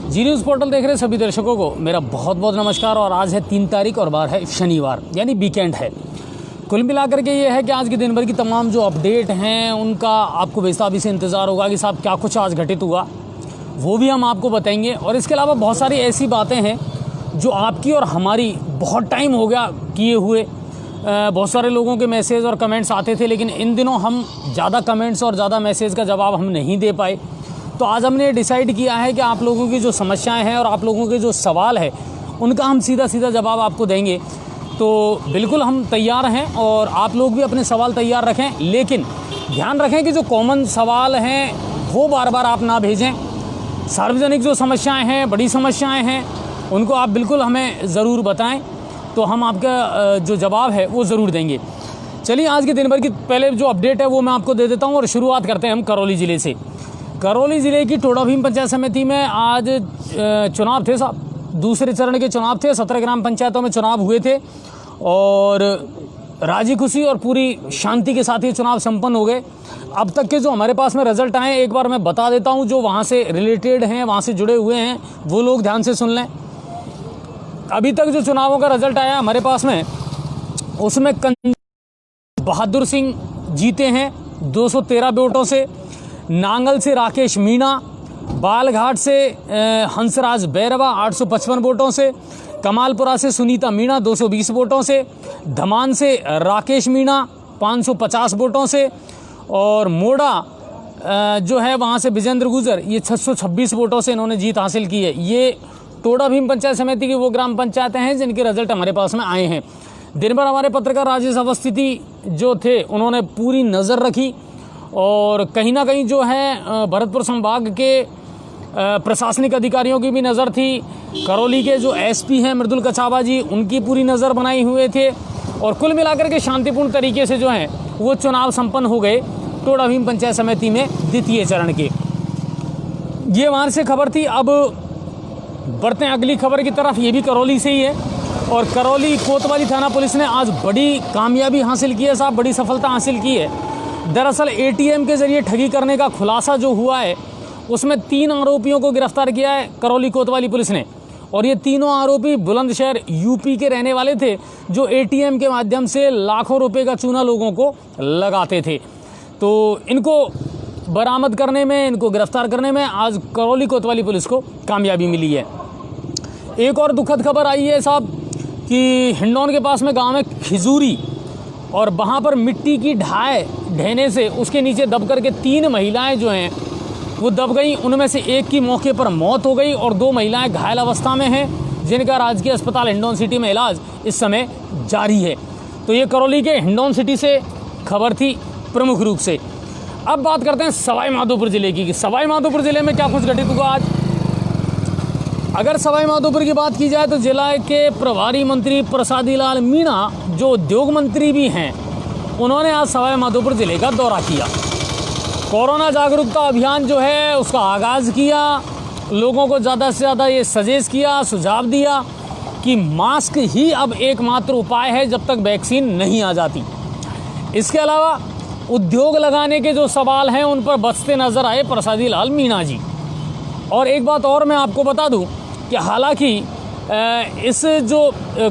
जी news portal देख रहे सभी दर्शकों को मेरा बहुत बहुत नमस्कार। और आज है 3 तारीख और बार है शनिवार, यानी वीकेंड है। कुल मिलाकर के ये है कि आज के दिन भर की तमाम जो अपडेट हैं उनका आपको बेसाबी से इंतज़ार होगा कि साहब क्या कुछ आज घटित हुआ, वो भी हम आपको बताएंगे। और इसके अलावा बहुत सारी ऐसी बातें हैं जो आपकी और हमारी बहुत टाइम हो गया किए हुए। बहुत सारे लोगों के मैसेज और कमेंट्स आते थे, लेकिन इन दिनों हम ज़्यादा कमेंट्स और ज़्यादा मैसेज का जवाब हम नहीं दे पाए। तो आज हमने डिसाइड किया है कि आप लोगों की जो समस्याएं हैं और आप लोगों के जो सवाल है उनका हम सीधा सीधा जवाब आपको देंगे। तो बिल्कुल हम तैयार हैं और आप लोग भी अपने सवाल तैयार रखें, लेकिन ध्यान रखें कि जो कॉमन सवाल हैं वो बार बार आप ना भेजें। सार्वजनिक जो समस्याएं हैं, बड़ी समस्याएं हैं, उनको आप बिल्कुल हमें ज़रूर बताएं, तो हम आपका जो जवाब है वो ज़रूर देंगे। चलिए आज के दिन भर की पहले जो अपडेट है वो मैं आपको दे देता हूँ और शुरुआत करते हैं हम करौली ज़िले से। करौली ज़िले की टोडा भीम पंचायत समिति में आज चुनाव थे साहब, दूसरे चरण के चुनाव थे। 17 ग्राम पंचायतों में चुनाव हुए थे और राजी खुशी और पूरी शांति के साथ ये चुनाव संपन्न हो गए। अब तक के जो हमारे पास में रिजल्ट आए एक बार मैं बता देता हूँ, जो वहाँ से रिलेटेड हैं, वहाँ से जुड़े हुए हैं, वो लोग ध्यान से सुन लें। अभी तक जो चुनावों का रिजल्ट आया हमारे पास में, उसमें बहादुर सिंह जीते हैं 213 वोटों से, नांगल से राकेश मीणा, बालघाट से हंसराज बैरवा 855 वोटों से, कमालपुरा से सुनीता मीणा 220 वोटों से, धमान से राकेश मीणा 550 वोटों से, और मोड़ा जो है वहाँ से विजेंद्र गुजर ये 626 वोटों से इन्होंने जीत हासिल की है। ये टोडा भीम पंचायत समिति की वो ग्राम पंचायतें हैं जिनके रिजल्ट हमारे पास में आए हैं। दिन भर हमारे पत्रकार राजेश अवस्थी जो थे उन्होंने पूरी नज़र रखी और कहीं ना कहीं जो है भरतपुर संभाग के प्रशासनिक अधिकारियों की भी नज़र थी। करौली के जो एसपी हैं मृदुल कछावा जी, उनकी पूरी नज़र बनाई हुए थे और कुल मिलाकर के शांतिपूर्ण तरीके से जो है वो चुनाव संपन्न हो गए टोडा भीम पंचायत समिति में द्वितीय चरण के। ये वहाँ से खबर थी। अब बढ़ते हैं अगली खबर की तरफ, ये भी करौली से ही है। और करौली कोतवाली थाना पुलिस ने आज बड़ी कामयाबी हासिल की है साहब, बड़ी सफलता हासिल की है। दरअसल एटीएम के ज़रिए ठगी करने का खुलासा जो हुआ है उसमें 3 आरोपियों को गिरफ्तार किया है करौली कोतवाली पुलिस ने। और ये तीनों आरोपी बुलंदशहर यूपी के रहने वाले थे, जो एटीएम के माध्यम से लाखों रुपए का चूना लोगों को लगाते थे। तो इनको बरामद करने में, इनको गिरफ्तार करने में आज करौली कोतवाली पुलिस को कामयाबी मिली है। एक और दुखद खबर आई है साहब कि हिंडौन के पास में गाँव में खिजूरी, और वहाँ पर मिट्टी की ढहने से उसके नीचे दब करके 3 महिलाएं जो हैं वो दब गई। उनमें से एक की मौके पर मौत हो गई और 2 महिलाएं घायल अवस्था में हैं, जिनका राजकीय अस्पताल हिंडौन सिटी में इलाज इस समय जारी है। तो ये करौली के हिंडौन सिटी से खबर थी प्रमुख रूप से। अब बात करते हैं सवाई माधोपुर ज़िले की। सवाई माधोपुर ज़िले में क्या कुछ घटित हुआ आज। अगर सवाई माधोपुर की बात की जाए तो जिला के प्रभारी मंत्री प्रसादी लाल मीणा, जो उद्योग मंत्री भी हैं, उन्होंने आज सवाई माधोपुर ज़िले का दौरा किया। कोरोना जागरूकता अभियान जो है उसका आगाज़ किया, लोगों को ज़्यादा से ज़्यादा ये सजेस्ट किया, सुझाव दिया कि मास्क ही अब एकमात्र उपाय है जब तक वैक्सीन नहीं आ जाती। इसके अलावा उद्योग लगाने के जो सवाल हैं उन पर बचते नज़र आए प्रसादी लाल मीणा जी। और एक बात और मैं आपको बता दूं कि हालांकि इस जो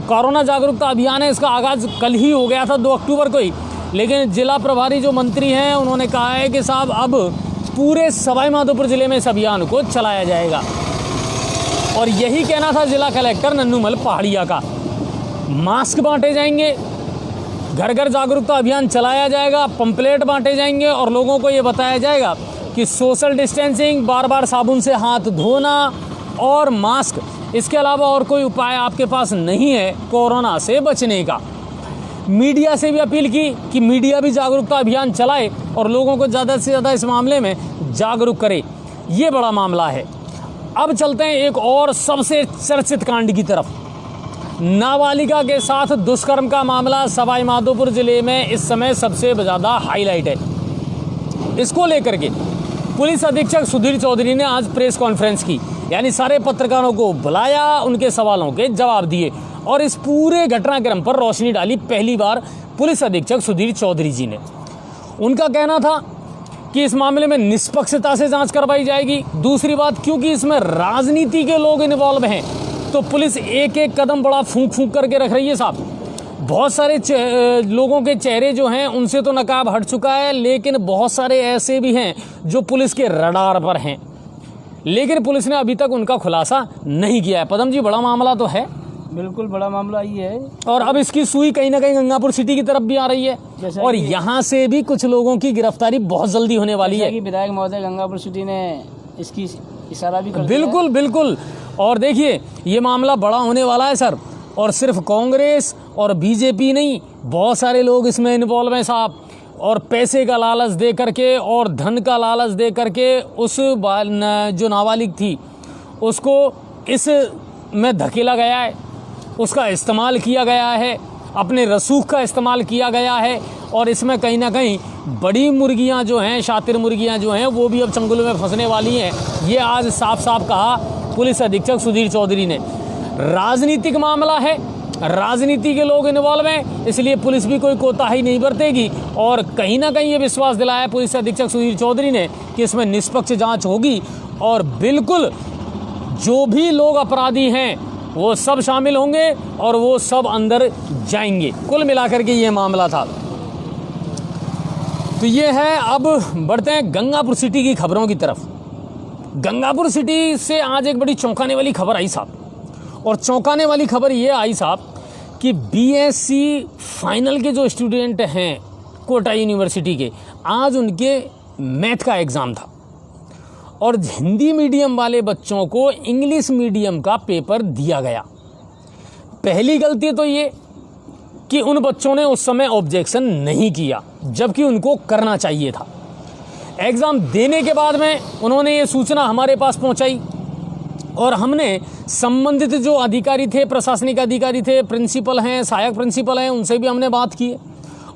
कोरोना जागरूकता अभियान है इसका आगाज़ कल ही हो गया था 2 अक्टूबर को ही, लेकिन जिला प्रभारी जो मंत्री हैं उन्होंने कहा है कि साहब अब पूरे सवाई माधोपुर ज़िले में इस अभियान को चलाया जाएगा। और यही कहना था जिला कलेक्टर नन्नूमल पहाड़िया का। मास्क बांटे जाएंगे, घर घर जागरूकता अभियान चलाया जाएगा, पंपलेट बांटे जाएंगे और लोगों को ये बताया जाएगा कि सोशल डिस्टेंसिंग, बार बार साबुन से हाथ धोना और मास्क, इसके अलावा और कोई उपाय आपके पास नहीं है कोरोना से बचने का। मीडिया से भी अपील की कि मीडिया भी जागरूकता अभियान चलाए और लोगों को ज़्यादा से ज़्यादा इस मामले में जागरूक करे। ये बड़ा मामला है। अब चलते हैं एक और सबसे चर्चित कांड की तरफ। नाबालिगा के साथ दुष्कर्म का मामला सवाई माधोपुर ज़िले में इस समय सबसे ज़्यादा हाईलाइट है। इसको लेकर के पुलिस अधीक्षक सुधीर चौधरी ने आज प्रेस कॉन्फ्रेंस की, यानी सारे पत्रकारों को बुलाया, उनके सवालों के जवाब दिए और इस पूरे घटनाक्रम पर रोशनी डाली पहली बार पुलिस अधीक्षक सुधीर चौधरी जी ने। उनका कहना था कि इस मामले में निष्पक्षता से जांच करवाई जाएगी। दूसरी बात, क्योंकि इसमें राजनीति के लोग इन्वॉल्व हैं तो पुलिस एक एक कदम बड़ा फूंक फूंक करके रख रही है साहब। बहुत सारे लोगों के चेहरे जो हैं उनसे तो नकाब हट चुका है, लेकिन बहुत सारे ऐसे भी हैं जो पुलिस के रडार पर हैं, लेकिन पुलिस ने अभी तक उनका खुलासा नहीं किया है। पदम जी, बड़ा मामला तो है। बिल्कुल बड़ा मामला ये है, और अब इसकी सुई कहीं ना कहीं गंगापुर सिटी की तरफ भी आ रही है और यहाँ से भी कुछ लोगों की गिरफ्तारी बहुत जल्दी होने वाली है। विधायक महोदय गंगापुर सिटी ने इसकी इशारा भी कर दिया। बिल्कुल बिल्कुल। और देखिए, ये मामला बड़ा होने वाला है सर, और सिर्फ कांग्रेस और बीजेपी नहीं, बहुत सारे लोग इसमें इन्वॉल्व हैं साहब। और पैसे का लालच दे करके और धन का लालच दे करके उस जो नाबालिग थी उसको इस में धकेला गया है, उसका इस्तेमाल किया गया है, अपने रसूख का इस्तेमाल किया गया है। और इसमें कहीं ना कहीं बड़ी मुर्गियां जो हैं, शातिर मुर्गियां जो हैं, वो भी अब चंगुल में फंसने वाली हैं। ये आज साफ साफ कहा पुलिस अधीक्षक सुधीर चौधरी ने। राजनीतिक मामला है, राजनीति के लोग इन्वॉल्व हैं, इसलिए पुलिस भी कोई कोताही नहीं बरतेगी। और कहीं ना कहीं ये विश्वास दिलाया पुलिस अधीक्षक सुधीर चौधरी ने कि इसमें निष्पक्ष जांच होगी और बिल्कुल जो भी लोग अपराधी हैं वो सब शामिल होंगे और वो सब अंदर जाएंगे। कुल मिलाकर के ये मामला था। तो ये है, अब बढ़ते हैं गंगापुर सिटी की खबरों की तरफ। गंगापुर सिटी से आज एक बड़ी चौंकाने वाली खबर आई साहब, और चौंकाने वाली खबर ये आई साहब कि बीएससी फाइनल के जो स्टूडेंट हैं कोटा यूनिवर्सिटी के, आज उनके मैथ का एग्ज़ाम था और हिंदी मीडियम वाले बच्चों को इंग्लिश मीडियम का पेपर दिया गया। पहली गलती तो ये कि उन बच्चों ने उस समय ऑब्जेक्शन नहीं किया, जबकि उनको करना चाहिए था। एग्ज़ाम देने के बाद में उन्होंने ये सूचना हमारे पास पहुंचाई और हमने संबंधित जो अधिकारी थे, प्रशासनिक अधिकारी थे, प्रिंसिपल हैं, सहायक प्रिंसिपल हैं, उनसे भी हमने बात की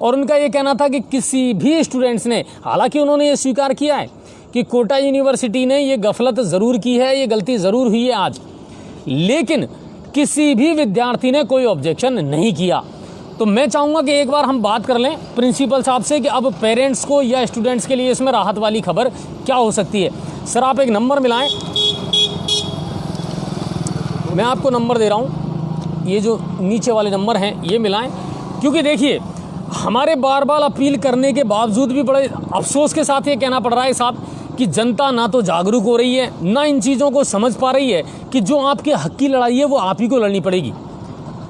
और उनका ये कहना था कि किसी भी स्टूडेंट्स ने, हालांकि उन्होंने ये स्वीकार किया है कि कोटा यूनिवर्सिटी ने ये गफलत ज़रूर की है, ये गलती ज़रूर हुई है आज, लेकिन किसी भी विद्यार्थी ने कोई ऑब्जेक्शन नहीं किया। तो मैं चाहूँगा कि एक बार हम बात कर लें प्रिंसिपल साहब से कि अब पेरेंट्स को या स्टूडेंट्स के लिए इसमें राहत वाली खबर क्या हो सकती है। सर, आप एक नंबर मिलाएं, मैं आपको नंबर दे रहा हूँ, ये जो नीचे वाले नंबर हैं ये मिलाएं, क्योंकि देखिए हमारे बार बार अपील करने के बावजूद भी बड़े अफसोस के साथ ये कहना पड़ रहा है साहब कि जनता ना तो जागरूक हो रही है, ना इन चीज़ों को समझ पा रही है कि जो आपके हक की लड़ाई है वो आप ही को लड़नी पड़ेगी।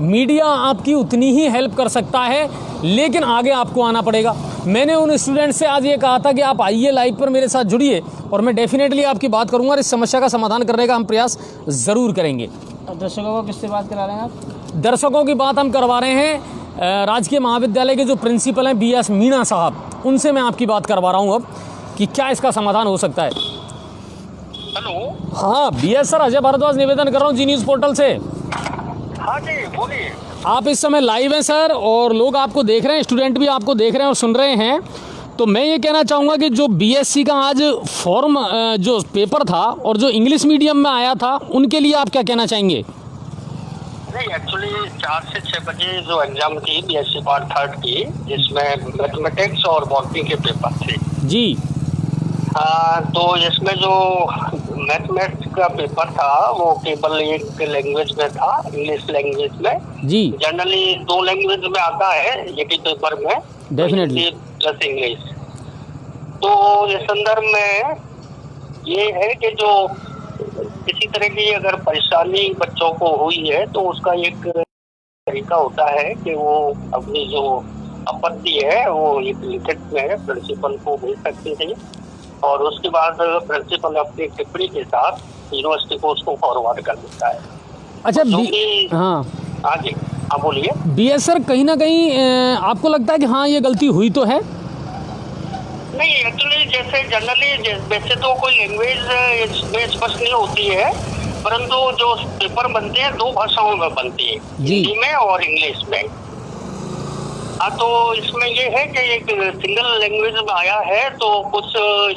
मीडिया आपकी उतनी ही हेल्प कर सकता है, लेकिन आगे आपको आना पड़ेगा। मैंने उन स्टूडेंट से आज ये कहा था कि आप आइए लाइव पर मेरे साथ जुड़िए और मैं डेफिनेटली आपकी बात करूंगा और इस समस्या का समाधान करने का हम प्रयास ज़रूर करेंगे। दर्शकों को किससे बात करा रहे हैं आप? दर्शकों की बात हम करवा रहे हैं राजकीय महाविद्यालय के जो प्रिंसिपल हैं BS मीणा साहब, उनसे मैं आपकी बात करवा रहा हूँ अब कि क्या इसका समाधान हो सकता है। हेलो। हाँ BS सर, अजय भारद्वाज निवेदन कर रहा हूँ जी न्यूज़ पोर्टल से। हाँ जी, बोलिए। आप इस समय लाइव हैं सर और लोग आपको देख रहे हैं, स्टूडेंट भी आपको देख रहे हैं और सुन रहे हैं। तो मैं ये कहना चाहूँगा कि जो BSc का आज फॉर्म जो पेपर था और जो इंग्लिश मीडियम में आया था, उनके लिए आप क्या कहना चाहेंगे? नहीं, एक्चुअली 4 से 6 बजे जो एग्जाम थी BSc पार्ट 3 की, जिसमें मैथमेटिक्स और बॉटनी के पेपर थे जी। तो इसमें जो मैथमेटिक्स का पेपर था वो केवल एक लैंग्वेज में था, इंग्लिश लैंग्वेज में जी। जनरली 2 लैंग्वेज में आता है एक ही पेपर में, डेफिनेटली प्लस इंग्लिश। तो इस संदर्भ में ये है कि जो किसी तरह की अगर परेशानी बच्चों को हुई है तो उसका एक तरीका होता है कि वो अपनी जो आपत्ति है वो एक लिखित में प्रिंसिपल को भेज सकते हैं और उसके बाद प्रिंसिपल अपनी टिप्पणी के साथ यूनिवर्सिटी को उसको फॉरवर्ड कर देता है। अच्छा हाँ जी, हाँ बोलिए। BS सर, कहीं ना कहीं आपको लगता है कि हाँ ये गलती हुई तो है? नहीं, एक्चुअली जैसे जनरली वैसे तो कोई लैंग्वेज इसमें स्पष्ट नहीं होती है, परंतु जो पेपर बनते हैं 2 भाषाओं में बनती है, हिंदी में और इंग्लिश में। तो इसमें ये है कि एक सिंगल लैंग्वेज में आया है तो कुछ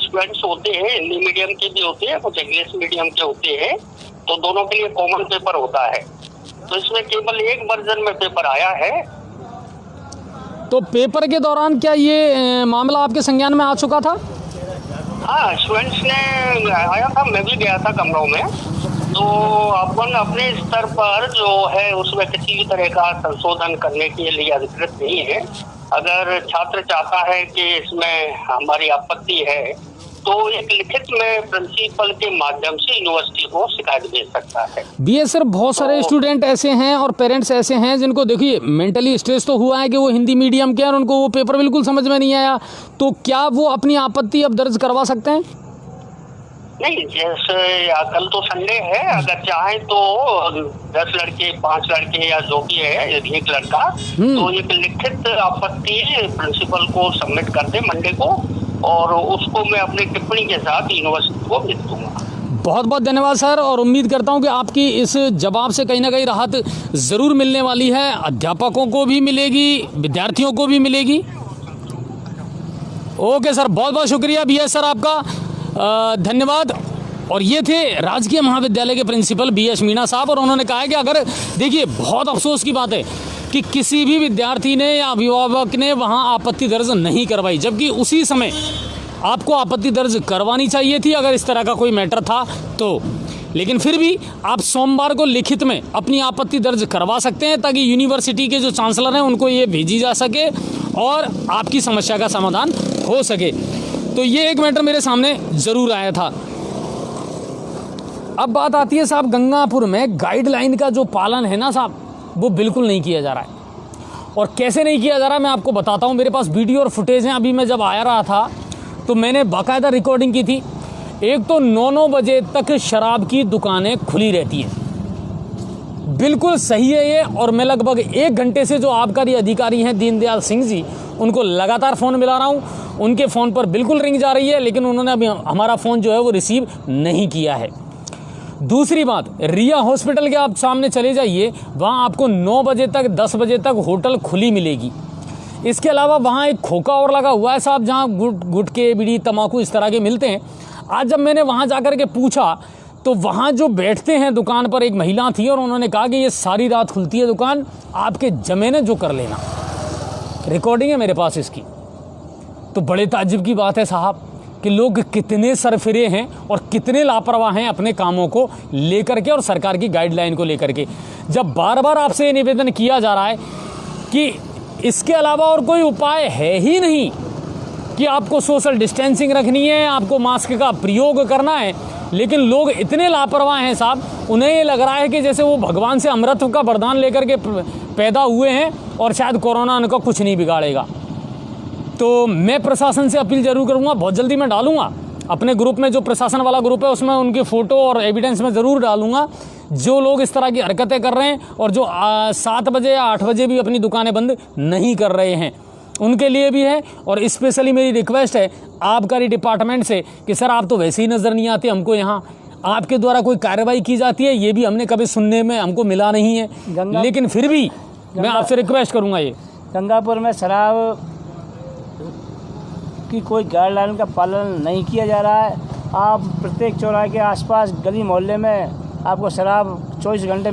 स्टूडेंट्स होते हैं हिंदी मीडियम के भी होते हैं, कुछ इंग्लिश मीडियम के होते हैं, तो दोनों के लिए कॉमन पेपर होता है। तो इसमें केवल एक वर्जन में पेपर आया है। तो पेपर के दौरान क्या ये मामला आपके संज्ञान में आ चुका था? हाँ, स्टूडेंट्स ने आया था, मैं भी गया था कमरों में। तो अपन अपने स्तर पर जो है उसमें किसी भी तरह का संशोधन करने के लिए अधिकृत नहीं है। अगर छात्र चाहता है कि इसमें हमारी आपत्ति है तो एक लिखित में प्रिंसिपल के माध्यम से यूनिवर्सिटी को शिकायत भेज सकता है। बीएस सर, बहुत सारे स्टूडेंट ऐसे हैं और पेरेंट्स ऐसे हैं जिनको देखिए मेंटली स्ट्रेस तो हुआ है कि वो हिंदी मीडियम के और उनको वो पेपर बिल्कुल समझ में नहीं आया, तो क्या वो अपनी आपत्ति अब दर्ज करवा सकते हैं? नहीं, जैसे कल तो संडे है, अगर चाहे तो 10 लड़के 5 लड़के या जो भी है एक लड़का तो एक लिखित आपत्ति प्रिंसिपल को सबमिट कर दे मंडे को, और उसको मैं अपनी टिप्पणी के साथ यूनिवर्सिटी को भेज दूंगा। बहुत बहुत धन्यवाद सर, और उम्मीद करता हूं कि आपकी इस जवाब से कहीं ना कहीं राहत ज़रूर मिलने वाली है। अध्यापकों को भी मिलेगी, विद्यार्थियों को भी मिलेगी। ओके सर, बहुत बहुत शुक्रिया बीएस सर आपका, धन्यवाद। और ये थे राजकीय महाविद्यालय के प्रिंसिपल बीएस मीणा साहब, और उन्होंने कहा है कि अगर देखिए बहुत अफसोस की बात है कि किसी भी विद्यार्थी ने या अभिभावक ने वहाँ आपत्ति दर्ज नहीं करवाई, जबकि उसी समय आपको आपत्ति दर्ज करवानी चाहिए थी अगर इस तरह का कोई मैटर था तो। लेकिन फिर भी आप सोमवार को लिखित में अपनी आपत्ति दर्ज करवा सकते हैं ताकि यूनिवर्सिटी के जो चांसलर हैं उनको ये भेजी जा सके और आपकी समस्या का समाधान हो सके। तो ये एक मैटर मेरे सामने ज़रूर आया था। अब बात आती है साहब, गंगापुर में गाइडलाइन का जो पालन है ना साहब, वो बिल्कुल नहीं किया जा रहा है। और कैसे नहीं किया जा रहा है मैं आपको बताता हूँ। मेरे पास वीडियो और फुटेज हैं। अभी मैं जब आ रहा था तो मैंने बाकायदा रिकॉर्डिंग की थी। एक तो 9-9 बजे तक शराब की दुकानें खुली रहती हैं, बिल्कुल सही है ये। और मैं लगभग 1 घंटे से जो आबकारी अधिकारी हैं दीनदयाल सिंह जी, उनको लगातार फ़ोन मिला रहा हूँ। उनके फ़ोन पर बिल्कुल रिंग जा रही है, लेकिन उन्होंने अभी हमारा फ़ोन जो है वो रिसीव नहीं किया है। दूसरी बात, रिया हॉस्पिटल के आप सामने चले जाइए, वहाँ आपको 9 बजे तक 10 बजे तक होटल खुली मिलेगी। इसके अलावा वहाँ एक खोखा और लगा हुआ है साहब, जहाँ गुटखे बीड़ी तम्बाकू इस तरह के मिलते हैं। आज जब मैंने वहाँ जाकर के पूछा तो वहाँ जो बैठते हैं दुकान पर एक महिला थी और उन्होंने कहा कि ये सारी रात खुलती है दुकान, आपके जमेने जो कर लेना। रिकॉर्डिंग है मेरे पास इसकी। तो बड़े ताज्जुब की बात है साहब कि लोग कितने सरफिरे हैं और कितने लापरवाह हैं अपने कामों को लेकर के और सरकार की गाइडलाइन को लेकर के। जब बार बार आपसे निवेदन किया जा रहा है कि इसके अलावा और कोई उपाय है ही नहीं, कि आपको सोशल डिस्टेंसिंग रखनी है, आपको मास्क का प्रयोग करना है, लेकिन लोग इतने लापरवाह हैं साहब, उन्हें ये लग रहा है कि जैसे वो भगवान से अमृत का वरदान लेकर के पैदा हुए हैं और शायद कोरोना उनका कुछ नहीं बिगाड़ेगा। तो मैं प्रशासन से अपील जरूर करूंगा, बहुत जल्दी मैं डालूंगा अपने ग्रुप में, जो प्रशासन वाला ग्रुप है उसमें उनकी फ़ोटो और एविडेंस में ज़रूर डालूंगा। जो लोग इस तरह की हरकतें कर रहे हैं और जो 7 बजे या 8 बजे भी अपनी दुकानें बंद नहीं कर रहे हैं, उनके लिए भी है। और स्पेशली मेरी रिक्वेस्ट है आबकारी डिपार्टमेंट से कि सर आप तो वैसे ही नज़र नहीं आते हमको, यहाँ आपके द्वारा कोई कार्रवाई की जाती है ये भी हमने कभी सुनने में हमको मिला नहीं है। लेकिन फिर भी मैं आपसे रिक्वेस्ट करूँगा, ये गंगापुर में शराब की कोई गाइडलाइन का पालन नहीं किया जा रहा है। आप प्रत्येक चौराहे के आसपास गली मोहल्ले में आपको शराब 24 घंटे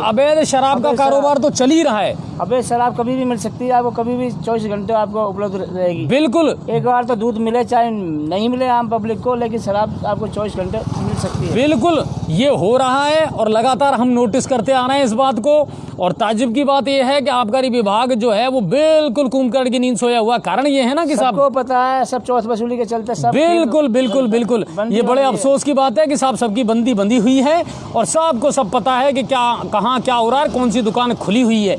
अवैध शराब का कारोबार तो चल ही रहा है। अवैध शराब कभी भी मिल सकती है आपको, कभी भी 24 घंटे आपको उपलब्ध रहेगी। बिल्कुल, एक बार तो दूध मिले चाहे नहीं मिले आम पब्लिक को, लेकिन शराब आपको 24 घंटे मिल सकती है। बिल्कुल, ये हो रहा है और लगातार हम नोटिस करते आ रहे हैं इस बात को। और ताज्जुब की बात यह है कि आबकारी विभाग जो है वो बिल्कुल कुंभकर्ण की नींद सोया हुआ। कारण ये है ना कि साहब सबको पता है, सब चौथ वसूली के चलते सब बिल्कुल बिल्कुल बिल्कुल ये बड़े अफसोस की बात है कि साहब सबकी बंदी बंदी हुई है और सबको सब पता है कि क्या कहाँ क्या हो रहा है, कौन सी दुकान खुली हुई है।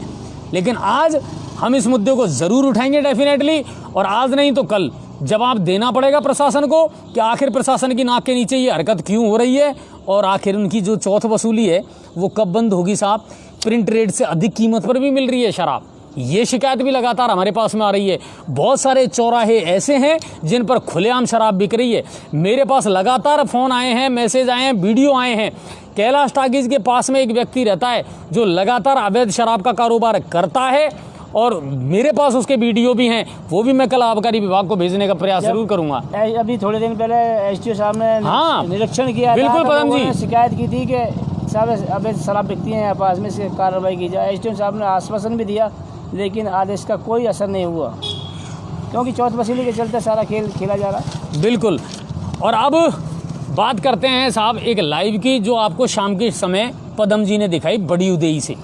लेकिन आज हम इस मुद्दे को ज़रूर उठाएंगे डेफिनेटली, और आज नहीं तो कल जवाब देना पड़ेगा प्रशासन को कि आखिर प्रशासन की नाक के नीचे ये हरकत क्यों हो रही है और आखिर उनकी जो चौथ वसूली है वो कब बंद होगी साहब। प्रिंट रेट से अधिक कीमत पर भी मिल रही है शराब, ये शिकायत भी लगातार हमारे पास में आ रही है। बहुत सारे चौराहे ऐसे हैं जिन पर खुलेआम शराब बिक रही है। मेरे पास लगातार फ़ोन आए हैं, मैसेज आए हैं, वीडियो आए हैं। कैलाश टाकीज के पास में एक व्यक्ति रहता है जो लगातार अवैध शराब का कारोबार करता है और मेरे पास उसके वीडियो भी हैं, वो भी मैं कल आबकारी विभाग को भेजने का प्रयास जरूर करूंगा। अभी थोड़े दिन पहले एसडीओ साहब ने हाँ निरीक्षण किया, बिल्कुल पदम जी, शिकायत की थी कि साहब अवैध शराब बिकती है यहाँ पास में, से कार्रवाई की जाए। एसडीओ साहब ने आश्वासन भी दिया, लेकिन आदेश का कोई असर नहीं हुआ, क्योंकि चौथ वसूली के चलते सारा खेल खेला जा रहा है। बिल्कुल। और अब बात करते हैं साहब एक लाइव की जो आपको शाम के समय पदम जी ने दिखाई बड़ी उदेई से।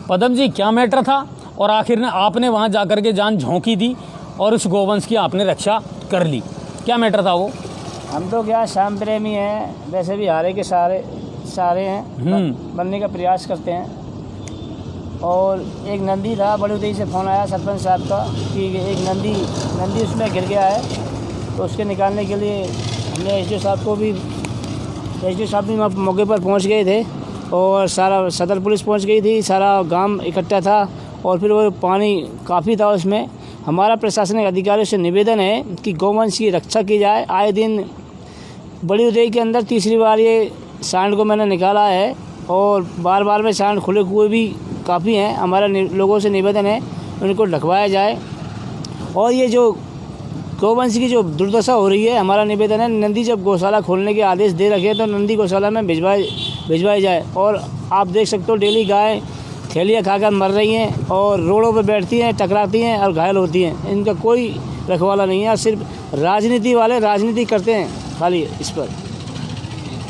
पदम जी क्या मैटर था और आखिर में आपने वहाँ जाकर के जान झोंकी दी और उस गोवंश की आपने रक्षा कर ली, क्या मैटर था वो? हम तो क्या श्याम प्रेमी हैं, वैसे भी हारे के सारे हैं, बनने का प्रयास करते हैं। और एक नंदी था, बड़ी उदेई से फ़ोन आया सरपंच साहब का कि एक नंदी उसमें गिर गया है, तो उसके निकालने के लिए हमने एसडीओ साहब भी मौके पर पहुंच गए थे और सारा सदर पुलिस पहुंच गई थी, सारा गांव इकट्ठा था और फिर वो पानी काफ़ी था उसमें। हमारा प्रशासनिक अधिकारियों से निवेदन है कि गौवंश की रक्षा की जाए। आए दिन बड़ी उदेई के अंदर तीसरी बार ये सांड को मैंने निकाला है और बार बार में सांड खुले कुएँ भी काफ़ी हैं। हमारा लोगों से निवेदन है उनको ढकवाया जाए। और ये जो गौवंश की जो दुर्दशा हो रही है, हमारा निवेदन है नंदी जब गौशाला खोलने के आदेश दे रखे तो नंदी गौशाला में भिजवाई जाए। और आप देख सकते हो डेली गाय थैलियाँ खाकर मर रही हैं और रोडों पर बैठती हैं, टकराती हैं और घायल होती हैं। इनका कोई रखवाला नहीं है, सिर्फ राजनीति वाले राजनीति करते हैं खाली इस पर।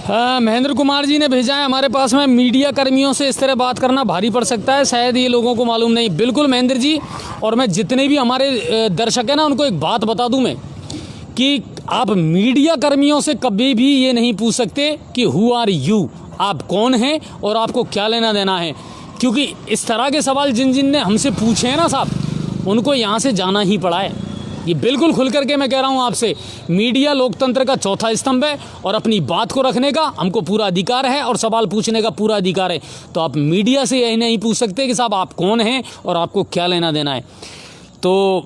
हाँ, महेंद्र कुमार जी ने भेजा है हमारे पास में, मीडिया कर्मियों से इस तरह बात करना भारी पड़ सकता है, शायद ये लोगों को मालूम नहीं। बिल्कुल महेंद्र जी, और मैं जितने भी हमारे दर्शक हैं ना उनको एक बात बता दूं मैं कि आप मीडिया कर्मियों से कभी भी ये नहीं पूछ सकते कि हु आर यू, आप कौन हैं और आपको क्या लेना देना है, क्योंकि इस तरह के सवाल जिन ने हमसे पूछे हैं ना साहब, उनको यहाँ से जाना ही पड़ा है। ये बिल्कुल खुल करके मैं कह रहा हूँ आपसे, मीडिया लोकतंत्र का चौथा स्तंभ है और अपनी बात को रखने का हमको पूरा अधिकार है और सवाल पूछने का पूरा अधिकार है। तो आप मीडिया से यही नहीं पूछ सकते कि साहब आप कौन हैं और आपको क्या लेना देना है। तो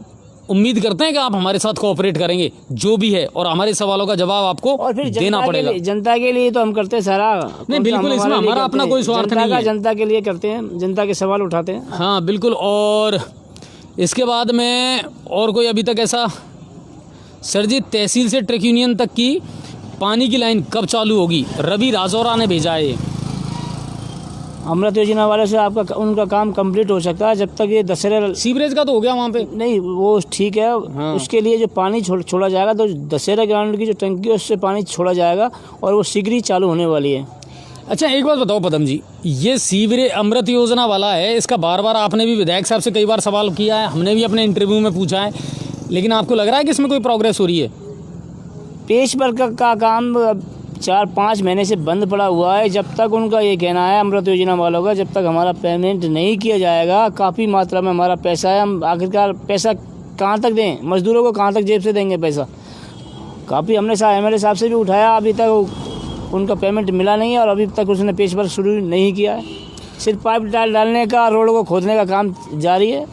उम्मीद करते हैं कि आप हमारे साथ कोऑपरेट करेंगे जो भी है और हमारे सवालों का जवाब आपको और फिर देना पड़ेगा। जनता के लिए तो हम करते हैं सारा, नहीं बिल्कुल, इसमें हमारा अपना कोई स्वार्थ नहीं है, जनता के लिए करते हैं, जनता के सवाल उठाते हैं। हाँ बिल्कुल। और इसके बाद में और कोई अभी तक ऐसा? सर जी, तहसील से ट्रक यूनियन तक की पानी की लाइन कब चालू होगी? रवि राजौरा ने भेजा है। अमृत योजना वाले से आपका उनका काम कंप्लीट हो सकता है जब तक ये दशहरा। सीवरेज का तो हो गया वहाँ पे? नहीं वो ठीक है। हाँ। उसके लिए जो पानी छोड़ा जाएगा तो दशहरा ग्राउंड की जो टंकी है उससे पानी छोड़ा जाएगा और वो शीघ्र ही चालू होने वाली है। अच्छा एक बात बताओ पदम जी, ये सीवरेज अमृत योजना वाला है, इसका बार बार आपने भी विधायक साहब से कई बार सवाल किया है, हमने भी अपने इंटरव्यू में पूछा है, लेकिन आपको लग रहा है कि इसमें कोई प्रोग्रेस हो रही है? पेश पर का काम 4-5 महीने से बंद पड़ा हुआ है। जब तक उनका ये कहना है अमृत योजना वालों का, जब तक हमारा पेमेंट नहीं किया जाएगा, काफ़ी मात्रा में हमारा पैसा है, हम आखिरकार पैसा कहाँ तक दें, मजदूरों को कहाँ तक जेब से देंगे पैसा। काफ़ी हमने MLA साहब से भी उठाया, अभी तक उनका पेमेंट मिला नहीं है और अभी तक उसने पेश पर शुरू नहीं किया है। सिर्फ पाइप डालने का, रोड को खोदने का काम जारी है।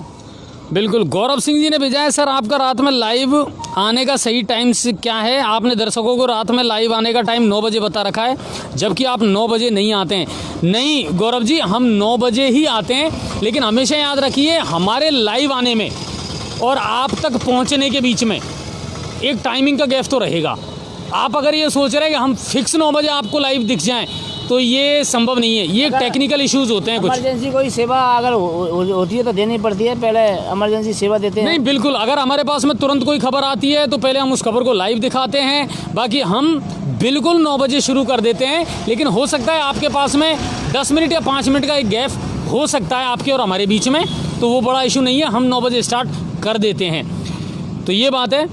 बिल्कुल। गौरव सिंह जी ने भेजा है, सर आपका रात में लाइव आने का सही टाइम क्या है? आपने दर्शकों को रात में लाइव आने का टाइम 9 बजे बता रखा है, जबकि आप 9 बजे नहीं आते हैं। नहीं गौरव जी, हम 9 बजे ही आते हैं, लेकिन हमेशा याद रखिए हमारे लाइव आने में और आप तक पहुंचने के बीच में एक टाइमिंग का गैप तो रहेगा। आप अगर ये सोच रहे हैं कि हम फिक्स 9 बजे आपको लाइव दिख जाएं तो ये संभव नहीं है, ये टेक्निकल इश्यूज होते हैं कुछ। इमरजेंसी कोई सेवा अगर होती है तो देनी पड़ती है, पहले इमरजेंसी सेवा देते हैं। नहीं बिल्कुल, अगर हमारे पास में तुरंत कोई खबर आती है तो पहले हम उस खबर को लाइव दिखाते हैं, बाकी हम बिल्कुल 9 बजे शुरू कर देते हैं। लेकिन हो सकता है आपके पास में 10 मिनट या 5 मिनट का एक गैप हो सकता है आपके और हमारे बीच में, तो वो बड़ा इशू नहीं है, हम 9 बजे स्टार्ट कर देते हैं। तो ये बात है।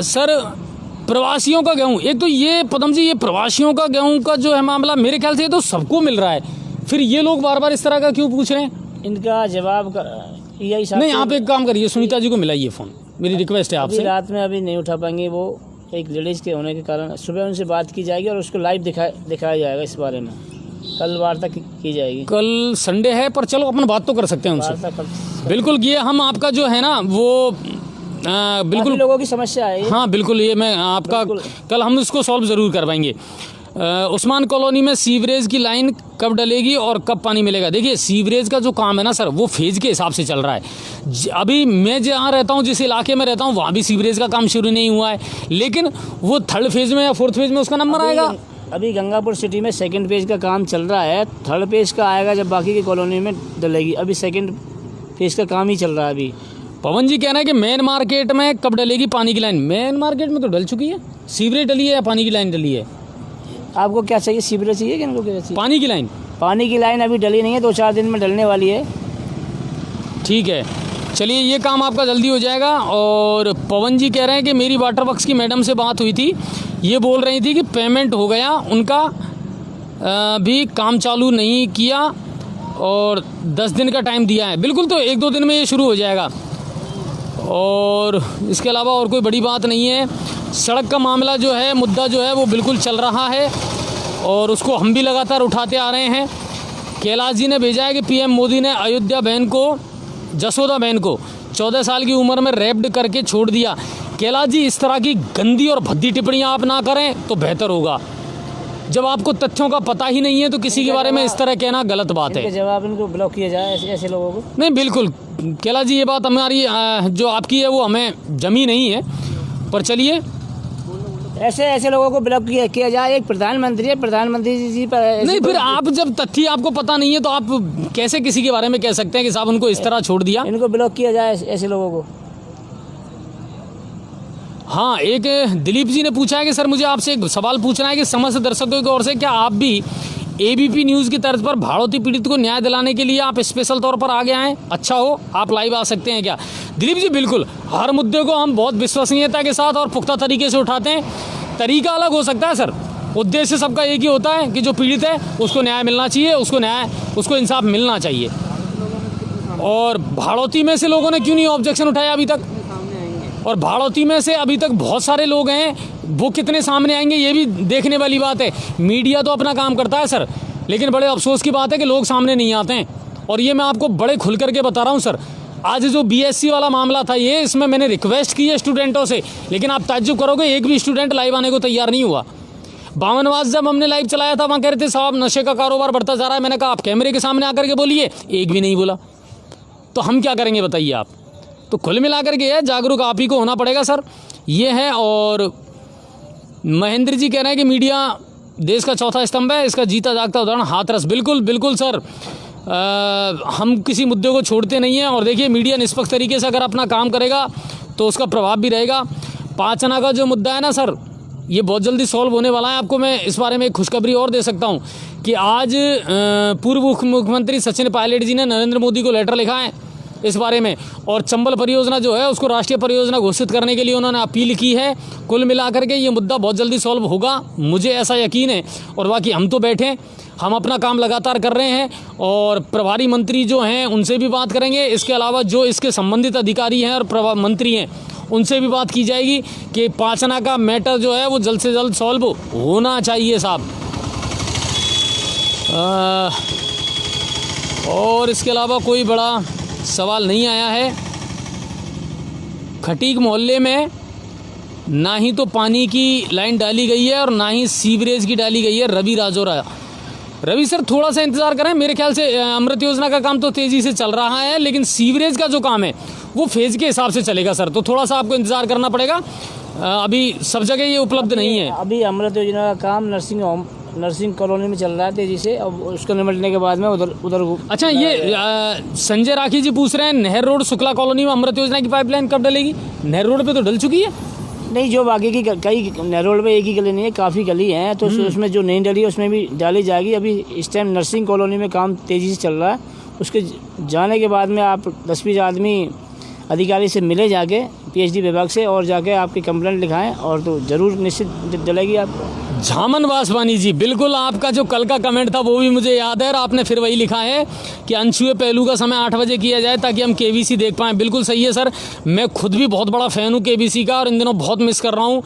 सर प्रवासियों का गेहूँ, एक तो ये पदम जी, ये प्रवासियों का गेहूँ का जो है मामला मेरे ख्याल से ये तो सबको मिल रहा है, फिर ये लोग बार बार इस तरह का क्यों पूछ रहे हैं? इनका जवाब यही नहीं, आप एक काम करिए, सुनीता जी को मिलाइए फ़ोन, मेरी रिक्वेस्ट है आपसे। रात में अभी नहीं उठा पाएंगे, वो एक लेडीज़ के होने के कारण सुबह उनसे बात की जाएगी और उसको लाइव दिखाया जाएगा। इस बारे में कल वार्ता की जाएगी। कल संडे है पर चलो अपन बात तो कर सकते हैं उनसे। बिल्कुल, ये हम आपका जो है ना वो बिल्कुल लोगों की समस्या है। हाँ बिल्कुल, ये मैं आपका कल हम इसको सॉल्व ज़रूर करवाएंगे। उस्मान कॉलोनी में सीवरेज की लाइन कब डलेगी और कब पानी मिलेगा? देखिए सीवरेज का जो काम है ना सर, वो फेज़ के हिसाब से चल रहा है। अभी मैं जहाँ रहता हूँ, जिस इलाके में रहता हूँ, वहाँ भी सीवरेज का काम शुरू नहीं हुआ है, लेकिन वो 3rd फेज़ में या 4th फेज़ में उसका नंबर आएगा। अभी गंगापुर सिटी में 2nd फेज़ का काम चल रहा है, 3rd फेज़ का आएगा जब बाकी की कॉलोनी में डलेगी। अभी 2nd फेज़ का काम ही चल रहा है अभी। पवन जी कह रहे हैं कि मेन मार्केट में कब डलेगी पानी की लाइन? मेन मार्केट में तो डल चुकी है, सीवरेज डली है या पानी की लाइन डली है? आपको क्या चाहिए, सीवरेज चाहिए कि इनको क्या चाहिए? पानी की लाइन। पानी की लाइन अभी डली नहीं है, 2-4 दिन में डलने वाली है। ठीक है, चलिए ये काम आपका जल्दी हो जाएगा। और पवन जी कह रहे हैं कि मेरी वाटर वर्क्स की मैडम से बात हुई थी, ये बोल रही थी कि पेमेंट हो गया उनका, भी काम चालू नहीं किया और 10 दिन का टाइम दिया है। बिल्कुल, तो 1-2 दिन में ये शुरू हो जाएगा और इसके अलावा और कोई बड़ी बात नहीं है। सड़क का मामला जो है, मुद्दा जो है वो बिल्कुल चल रहा है और उसको हम भी लगातार उठाते आ रहे हैं। कैलाश जी ने भेजा है कि पीएम मोदी ने अयोध्या बहन को, जसोदा बहन को 14 साल की उम्र में रेप्ड करके छोड़ दिया। कैलाश जी, इस तरह की गंदी और भद्दी टिप्पणियां आप ना करें तो बेहतर होगा। जब आपको तथ्यों का पता ही नहीं है तो किसी के बारे में इस तरह कहना गलत बात है। जवाब इनको ब्लॉक किया जाए ऐसे लोगों को। नहीं, बिल्कुल कैलाश जी, ये बात हमारी जो आपकी है वो हमें जमी नहीं है, पर चलिए ऐसे लोगों को ब्लॉक किया जाए। एक प्रधानमंत्री है, प्रधानमंत्री जी पर नहीं, फिर आप जब तथ्य आपको पता नहीं है तो आप कैसे किसी के बारे में कह सकते हैं कि साहब उनको इस तरह छोड़ दिया? इनको ब्लॉक किया जाए ऐसे लोगों को। हाँ, एक दिलीप जी ने पूछा है कि सर मुझे आपसे एक सवाल पूछना है कि समस्त दर्शकों की ओर से, क्या आप भी एबीपी न्यूज़ की तर्ज पर भाड़ौती पीड़ित को न्याय दिलाने के लिए आप स्पेशल तौर पर आगे आएँ? अच्छा हो आप लाइव आ सकते हैं क्या? दिलीप जी, बिल्कुल, हर मुद्दे को हम बहुत विश्वसनीयता के साथ और पुख्ता तरीके से उठाते हैं। तरीका अलग हो सकता है सर, उद्देश्य सबका एक ही होता है कि जो पीड़ित है उसको न्याय मिलना चाहिए, उसको इंसाफ मिलना चाहिए। और भाड़ौती में से लोगों ने क्यों नहीं ऑब्जेक्शन उठाया अभी तक? और भाड़ौती में से अभी तक बहुत सारे लोग हैं, वो कितने सामने आएंगे ये भी देखने वाली बात है। मीडिया तो अपना काम करता है सर, लेकिन बड़े अफसोस की बात है कि लोग सामने नहीं आते हैं। और ये मैं आपको बड़े खुल करके बता रहा हूँ सर, आज जो बीएससी वाला मामला था ये, इसमें मैंने रिक्वेस्ट की है स्टूडेंटों से, लेकिन आप ताज्जुब करोगे एक भी स्टूडेंट लाइव आने को तैयार नहीं हुआ। बावनवास जब हमने लाइव चलाया था वहाँ कह रहे थे साहब नशे का कारोबार बढ़ता जा रहा है। मैंने कहा आप कैमरे के सामने आकर के बोलिए, एक भी नहीं बोला। तो हम क्या करेंगे बताइए आप? तो कुल मिलाकर के है, जागरूक आप ही को होना पड़ेगा सर, ये है। और महेंद्र जी कह रहे हैं कि मीडिया देश का चौथा स्तंभ है, इसका जीता जागता उदाहरण हाथरस। बिल्कुल बिल्कुल सर, हम किसी मुद्दे को छोड़ते नहीं हैं। और देखिए, मीडिया निष्पक्ष तरीके से अगर अपना काम करेगा तो उसका प्रभाव भी रहेगा। 5 आना का जो मुद्दा है ना सर, ये बहुत जल्दी सॉल्व होने वाला है। आपको मैं इस बारे में एक खुशखबरी और दे सकता हूँ कि आज पूर्व मुख्यमंत्री सचिन पायलट जी ने नरेंद्र मोदी को लेटर लिखा है इस बारे में, और चंबल परियोजना जो है उसको राष्ट्रीय परियोजना घोषित करने के लिए उन्होंने अपील की है। कुल मिलाकर के ये मुद्दा बहुत जल्दी सॉल्व होगा, मुझे ऐसा यकीन है। और बाकी हम तो बैठे, हम अपना काम लगातार कर रहे हैं और प्रभारी मंत्री जो हैं उनसे भी बात करेंगे। इसके अलावा जो इसके संबंधित अधिकारी हैं और मंत्री हैं उनसे भी बात की जाएगी कि 5 आना का मैटर जो है वो जल्द से जल्द सॉल्व होना चाहिए साहब। और इसके अलावा कोई बड़ा सवाल नहीं आया है। खटीक मोहल्ले में ना ही तो पानी की लाइन डाली गई है और ना ही सीवरेज की डाली गई है। रवि राजौरा, रवि सर थोड़ा सा इंतज़ार करें, मेरे ख्याल से अमृत योजना का काम तो तेज़ी से चल रहा है, लेकिन सीवरेज का जो काम है वो फेज़ के हिसाब से चलेगा सर, तो थोड़ा सा आपको इंतज़ार करना पड़ेगा। अभी सब जगह ये उपलब्ध नहीं है। अभी अमृत योजना का काम नर्सिंग कॉलोनी में चल रहा है तेजी से, अब उसको निपटने के बाद में उधर अच्छा, ये संजय राखी जी पूछ रहे हैं नहर रोड शुक्ला कॉलोनी में अमृत योजना की पाइपलाइन कब डलेगी? नहर रोड पे तो डल चुकी है। नहीं, जो बाकी की कई नहर रोड पे एक ही गली नहीं है, काफ़ी गली हैं, तो उसमें जो नहीं डली है उसमें भी डाली जाएगी। अभी इस टाइम नर्सिंग कॉलोनी में काम तेज़ी से चल रहा है, उसके जाने के बाद में आप 10-20 आदमी अधिकारी से मिले जाके पीएचडी विभाग से, और जाके आपकी कंप्लेंट लिखाएं और तो ज़रूर निश्चित डलेगी आपको। झामन वासवानी जी, बिल्कुल आपका जो कल का कमेंट था वो भी मुझे याद है, और आपने फिर वही लिखा है कि अनछुए पहलू का समय 8 बजे किया जाए ताकि हम केबीसी देख पाएँ। बिल्कुल सही है सर, मैं खुद भी बहुत बड़ा फ़ैन हूँ केबीसी का, और इन दिनों बहुत मिस कर रहा हूँ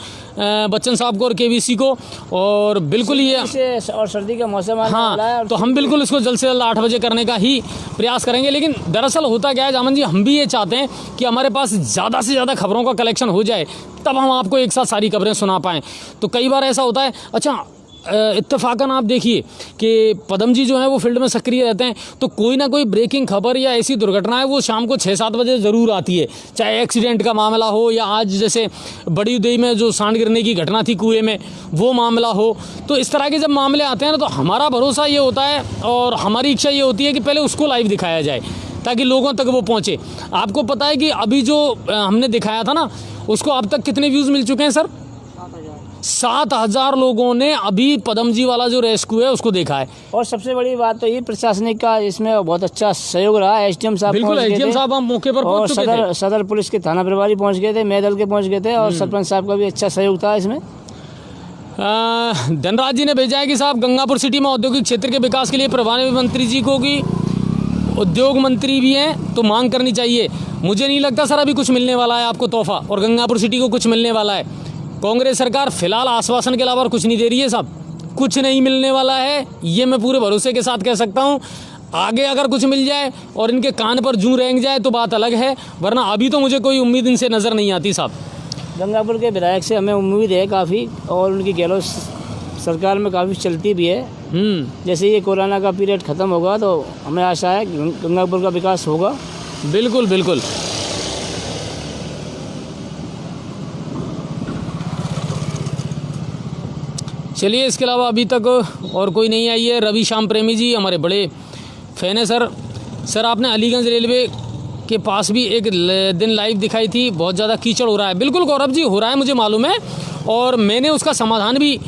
बच्चन साहब को और केबीसी को। और बिल्कुल ये और सर्दी का मौसम हाँ, तो हम बिल्कुल इसको जल्द से जल्द 8 बजे करने का ही प्रयास करेंगे। लेकिन दरअसल होता क्या है जामन जी, हम भी ये चाहते हैं कि हमारे पास ज़्यादा से ज़्यादा खबरों का कलेक्शन हो जाए, तब हम आपको एक साथ सारी खबरें सुना पाएँ। तो कई बार ऐसा होता है, अच्छा इत्तेफाकन आप देखिए कि पदम जी जो है वो फील्ड में सक्रिय रहते हैं, तो कोई ना कोई ब्रेकिंग खबर या ऐसी दुर्घटना है वो शाम को 6-7 बजे ज़रूर आती है, चाहे एक्सीडेंट का मामला हो या आज जैसे बड़ी उदय में जो सांड गिरने की घटना थी कुएं में वो मामला हो। तो इस तरह के जब मामले आते हैं ना, तो हमारा भरोसा ये होता है और हमारी इच्छा ये होती है कि पहले उसको लाइव दिखाया जाए, ताकि लोगों तक वो पहुँचे। आपको पता है कि अभी जो हमने दिखाया था ना, उसको अब तक कितने व्यूज़ मिल चुके हैं सर? 7,000 लोगों ने अभी पदम जी वाला जो रेस्क्यू है उसको देखा है। और सबसे बड़ी बात तो ये प्रशासनिक का इसमें बहुत अच्छा सहयोग रहा। एसडीएम साहब बिल्कुल, पहुंच गए एसडीएम थे साहब हम मौके पर और पहुंच चुके थे। सदर पुलिस के थाना प्रभारी पहुंच गए थे, मैदल के पहुंच गए थे और सरपंच साहब का भी अच्छा सहयोग था इसमें। धनराज जी ने भेजा है कि साहब गंगापुर सिटी में औद्योगिक क्षेत्र के विकास के लिए प्रभारी मंत्री जी को कि उद्योग मंत्री भी हैं तो मांग करनी चाहिए। मुझे नहीं लगता सर अभी कुछ मिलने वाला है आपको तोहफा, और गंगापुर सिटी को कुछ मिलने वाला है। कांग्रेस सरकार फिलहाल आश्वासन के अलावा कुछ नहीं दे रही है साहब, कुछ नहीं मिलने वाला है, ये मैं पूरे भरोसे के साथ कह सकता हूँ। आगे अगर कुछ मिल जाए और इनके कान पर जूं रेंग जाए तो बात अलग है, वरना अभी तो मुझे कोई उम्मीद इनसे नज़र नहीं आती साहब। गंगापुर के विधायक से हमें उम्मीद है काफ़ी, और उनकी गहलोत सरकार में काफ़ी चलती भी है। जैसे ये कोरोना का पीरियड ख़त्म होगा तो हमें आशा है गंगापुर का विकास होगा। बिल्कुल बिल्कुल। चलिए, इसके अलावा अभी तक और कोई नहीं आई है। रवि श्याम प्रेमी जी हमारे बड़े फ़ैन है सर। सर आपने अलीगंज रेलवे के पास भी एक दिन लाइव दिखाई थी, बहुत ज़्यादा कीचड़ हो रहा है। बिल्कुल गौरव जी, हो रहा है, मुझे मालूम है, और मैंने उसका समाधान भी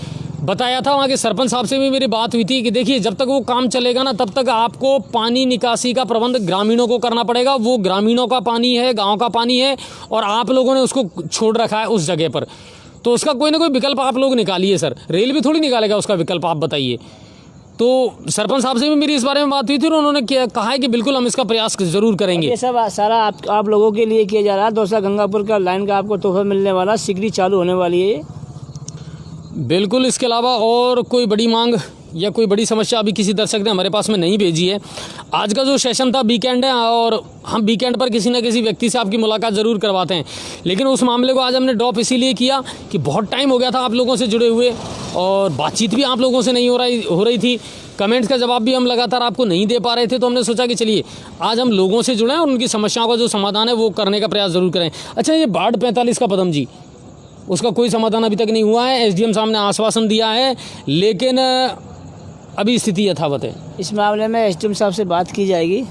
बताया था। वहाँ के सरपंच साहब से भी मेरी बात हुई थी कि देखिए जब तक वो काम चलेगा ना, तब तक आपको पानी निकासी का प्रबंध ग्रामीणों को करना पड़ेगा। वो ग्रामीणों का पानी है, गाँव का पानी है, और आप लोगों ने उसको छोड़ रखा है उस जगह पर, तो उसका कोई ना कोई विकल्प आप लोग निकालिए सर। रेल भी थोड़ी निकालेगा उसका विकल्प, आप बताइए। तो सरपंच साहब से भी मेरी इस बारे में बात हुई थी और उन्होंने कहा है कि बिल्कुल हम इसका प्रयास ज़रूर करेंगे। ये सब सारा आप लोगों के लिए किया जा रहा है। दूसरा गंगापुर का लाइन का आपको तोहफा मिलने वाला, सिगरी चालू होने वाली है। बिल्कुल। इसके अलावा और कोई बड़ी मांग या कोई बड़ी समस्या अभी किसी दर्शक ने हमारे पास में नहीं भेजी है। आज का जो सेशन था वीकेंड है, और हम वीकेंड पर किसी न किसी व्यक्ति से आपकी मुलाकात ज़रूर करवाते हैं, लेकिन उस मामले को आज हमने ड्रॉप इसीलिए किया कि बहुत टाइम हो गया था आप लोगों से जुड़े हुए, और बातचीत भी आप लोगों से नहीं हो रही थी। कमेंट्स का जवाब भी हम लगातार आपको नहीं दे पा रहे थे, तो हमने सोचा कि चलिए आज हम लोगों से जुड़ें और उनकी समस्याओं का जो समाधान है वो करने का प्रयास ज़रूर करें। अच्छा, ये वार्ड 45 का पदम जी, उसका कोई समाधान अभी तक नहीं हुआ है। एसडीएम साहब ने आश्वासन दिया है, लेकिन अभी स्थिति यथावत है। इस मामले में एसडीएम साहब से बात की जाएगी,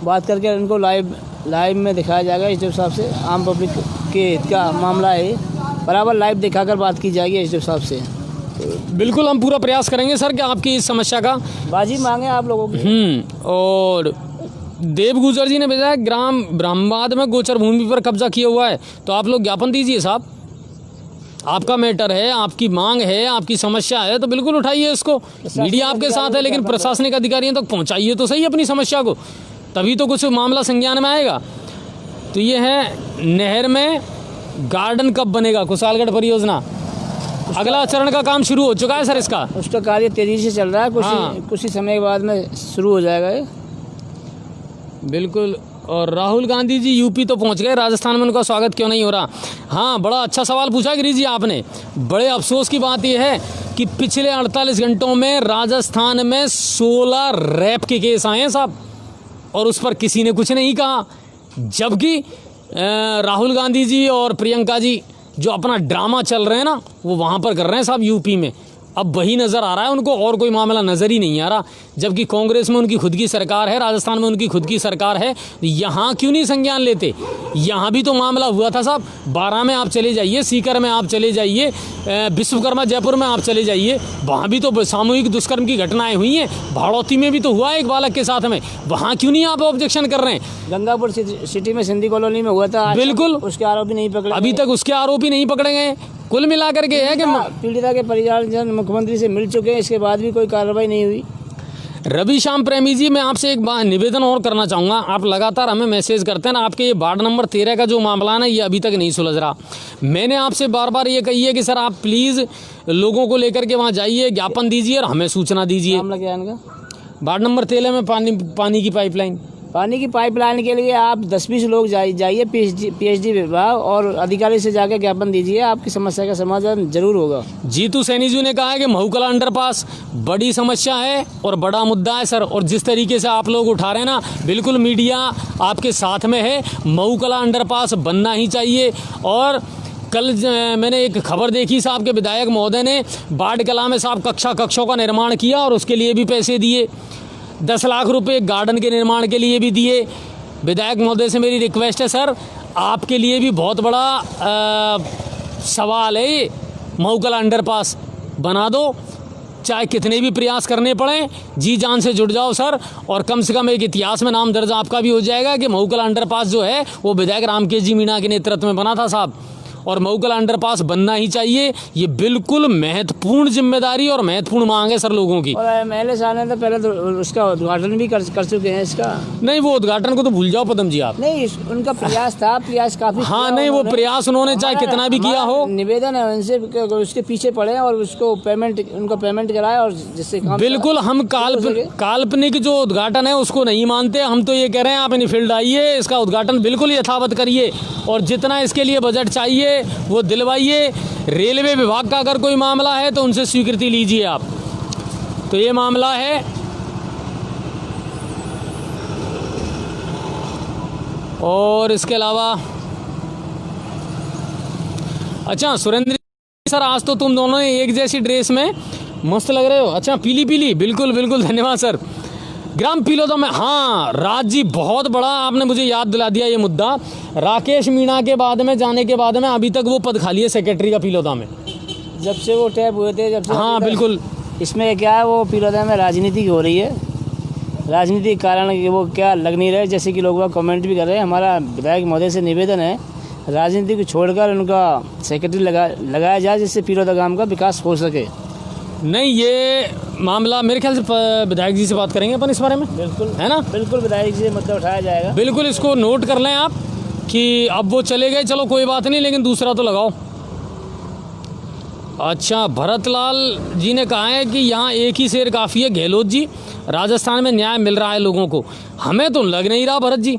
बात करके उनको लाइव में दिखाया जाएगा। एसडीएम साहब से आम पब्लिक के हित का मामला है, बराबर लाइव दिखाकर बात की जाएगी एसडीएम साहब से। बिल्कुल, हम पूरा प्रयास करेंगे सर कि आपकी इस समस्या का बाजी मांगे आप लोगों की। और देव गुजर जी ने भेजा है, ग्राम ब्रह्माबाद में गोचर भूमि पर कब्जा किया हुआ है, तो आप लोग ज्ञापन दीजिए साहब। आपका मैटर है, आपकी मांग है, आपकी समस्या है, तो बिल्कुल उठाइए इसको। मीडिया आपके साथ है, लेकिन प्रशासनिक अधिकारियों तक पहुंचाइए तो सही अपनी समस्या को, तभी तो कुछ मामला संज्ञान में आएगा। तो ये है नहर में गार्डन कब बनेगा, कुशालगढ़ परियोजना, अगला चरण का काम शुरू हो चुका है सर इसका। उसका कार्य तेजी से चल रहा है, कुछ ही समय के बाद में शुरू हो जाएगा ये। बिल्कुल। और राहुल गांधी जी यूपी तो पहुंच गए, राजस्थान में उनका स्वागत क्यों नहीं हो रहा? हाँ, बड़ा अच्छा सवाल पूछा गिरीश जी आपने। बड़े अफसोस की बात यह है कि पिछले 48 घंटों में राजस्थान में 16 रेप के केस आए हैं साहब, और उस पर किसी ने कुछ नहीं कहा, जबकि राहुल गांधी जी और प्रियंका जी जो अपना ड्रामा चल रहे हैं ना, वो वहाँ पर कर रहे हैं साहब यूपी में। अब वही नज़र आ रहा है उनको, और कोई मामला नज़र ही नहीं आ रहा। जबकि कांग्रेस में उनकी खुद की सरकार है, राजस्थान में उनकी खुद की सरकार है, यहाँ क्यों नहीं संज्ञान लेते? यहाँ भी तो मामला हुआ था साहब। 12 में आप चले जाइए, सीकर में आप चले जाइए, विश्वकर्मा जयपुर में आप चले जाइए, वहाँ भी तो सामूहिक दुष्कर्म की घटनाएं हुई हैं। भाड़ौती में भी तो हुआ एक बालक के साथ में, वहाँ क्यों नहीं आप ऑब्जेक्शन कर रहे हैं? गंगापुर सिटी में सिंधी कॉलोनी में हुआ था, बिल्कुल, उसके आरोपी नहीं पकड़े, अभी तक उसके आरोपी नहीं पकड़े गए। कुल मिलाकर के है कि पीड़िता के परिजन मुख्यमंत्री से मिल चुके हैं, इसके बाद भी कोई कार्रवाई नहीं हुई। रवि श्याम प्रेमी जी, मैं आपसे एक निवेदन और करना चाहूँगा। आप लगातार हमें मैसेज करते हैं ना, आपके ये वार्ड नंबर 13 का जो मामला है ना, ये अभी तक नहीं सुलझ रहा। मैंने आपसे बार बार ये कही है कि सर आप प्लीज़ लोगों को लेकर के वहाँ जाइए, ज्ञापन दीजिए और हमें सूचना दीजिए। मामला क्या है इनका? वार्ड नंबर 13 में पानी की पाइपलाइन के लिए आप 10-20 लोग जाइए पीएचडी विभाग और अधिकारी से जाकर ज्ञापन दीजिए, आपकी समस्या का समाधान जरूर होगा। जीतू सैनी जी ने कहा है कि महूकला अंडरपास बड़ी समस्या है और बड़ा मुद्दा है सर, और जिस तरीके से आप लोग उठा रहे हैं ना, बिल्कुल मीडिया आपके साथ में है। महूकला अंडरपास बनना ही चाहिए। और कल मैंने एक खबर देखी साहब के विधायक महोदय ने बाढ़ कला में साहब कक्षों का निर्माण किया और उसके लिए भी पैसे दिए। 10 लाख रुपए गार्डन के निर्माण के लिए भी दिए। विधायक महोदय से मेरी रिक्वेस्ट है सर, आपके लिए भी बहुत बड़ा सवाल है ये, महूकला अंडरपास बना दो, चाहे कितने भी प्रयास करने पड़े, जी जान से जुड़ जाओ सर। और कम से कम एक इतिहास में नाम दर्ज आपका भी हो जाएगा कि महूकला अंडरपास जो है वो विधायक रामकेश जी मीणा के नेतृत्व में बना था साहब, और महूकला अंडरपास बनना ही चाहिए। ये बिल्कुल महत्वपूर्ण जिम्मेदारी और महत्वपूर्ण मांग है सर लोगों की। और एमएलए साहब ने तो पहले तो उसका उद्घाटन भी कर चुके हैं इसका। नहीं, वो उद्घाटन को तो भूल जाओ पदम जी आप। नहीं, उनका प्रयास था, प्रयास काफी। हाँ नहीं, वो प्रयास उन्होंने चाहे कितना भी किया हो। निवेदन है उनसे उसके पीछे पड़े और उसको उनको पेमेंट कराए, और जिससे बिल्कुल हम काल्पनिक जो उद्घाटन है उसको नहीं मानते। हम तो ये कह रहे हैं आप इन फील्ड आइए, इसका उद्घाटन बिल्कुल यथावत करिए, और जितना इसके लिए बजट चाहिए वो दिलवाइए। रेलवे विभाग का अगर कोई मामला है तो उनसे स्वीकृति लीजिए आप। तो ये मामला है। और इसके अलावा अच्छा सुरेंद्र सर, आज तो तुम दोनों एक जैसी ड्रेस में मस्त लग रहे हो। अच्छा, पीली पीली, बिल्कुल बिल्कुल, धन्यवाद सर। ग्राम पीलोदा में, हाँ राज जी, बहुत बड़ा आपने मुझे याद दिला दिया ये मुद्दा। राकेश मीणा के बाद में जाने के बाद में अभी तक वो पद खाली है सेक्रेटरी का पीलोदा में, जब से वो टैप हुए थे, जब से। हाँ बिल्कुल। इसमें क्या है, वो पीलोदा में राजनीति हो रही है, राजनीतिक कारण कि वो क्या लग नहीं रहे, जैसे कि लोग कमेंट भी कर रहे हैं। हमारा विधायक महोदय से निवेदन है, राजनीति को छोड़कर उनका सेक्रेटरी लगाया जाए, जिससे पीलोदा गांव का विकास हो सके। नहीं, ये मामला मेरे ख्याल से विधायक जी से बात करेंगे अपन इस बारे में, बिल्कुल है ना। बिल्कुल विधायक जी से मुद्दा उठाया जाएगा। बिल्कुल, इसको नोट कर लें आप कि अब वो चले गए, चलो कोई बात नहीं, लेकिन दूसरा तो लगाओ। अच्छा, भरतलाल जी ने कहा है कि यहाँ एक ही शेर काफ़ी है। गहलोत जी, राजस्थान में न्याय मिल रहा है लोगों को, हमें तो लग नहीं रहा भरत जी।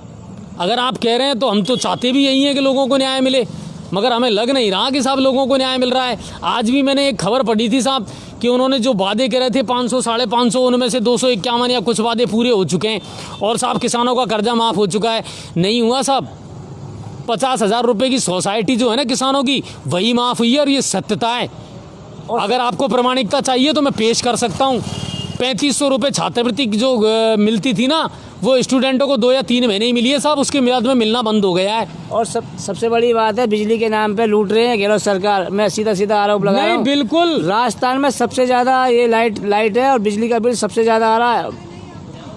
अगर आप कह रहे हैं तो हम तो चाहते भी यही हैं कि लोगों को न्याय मिले, मगर हमें लग नहीं रहा कि साहब लोगों को न्याय मिल रहा है। आज भी मैंने एक खबर पढ़ी थी साहब कि उन्होंने जो वादे करे थे 500 साढ़े 500, उनमें से 251 या कुछ वादे पूरे हो चुके हैं, और साहब किसानों का कर्जा माफ़ हो चुका है। नहीं हुआ साहब, 50,000 रुपये की सोसाइटी जो है ना किसानों की, वही माफ़ हुई है, और ये सत्यता है। अगर आपको प्रामाणिकता चाहिए तो मैं पेश कर सकता हूँ। 3500 रुपये छात्रवृत्ति जो मिलती थी ना, वो स्टूडेंटों को 2 या 3 महीने ही मिली है साहब, उसके मियाद में मिलना बंद हो गया है। और सबसे बड़ी बात है, बिजली के नाम पे लूट रहे हैं गहलोत सरकार। मैं सीधा आरोप लगा रहा हूं। नहीं, बिल्कुल राजस्थान में सबसे ज़्यादा ये लाइट है, और बिजली का बिल सबसे ज़्यादा आ रहा है,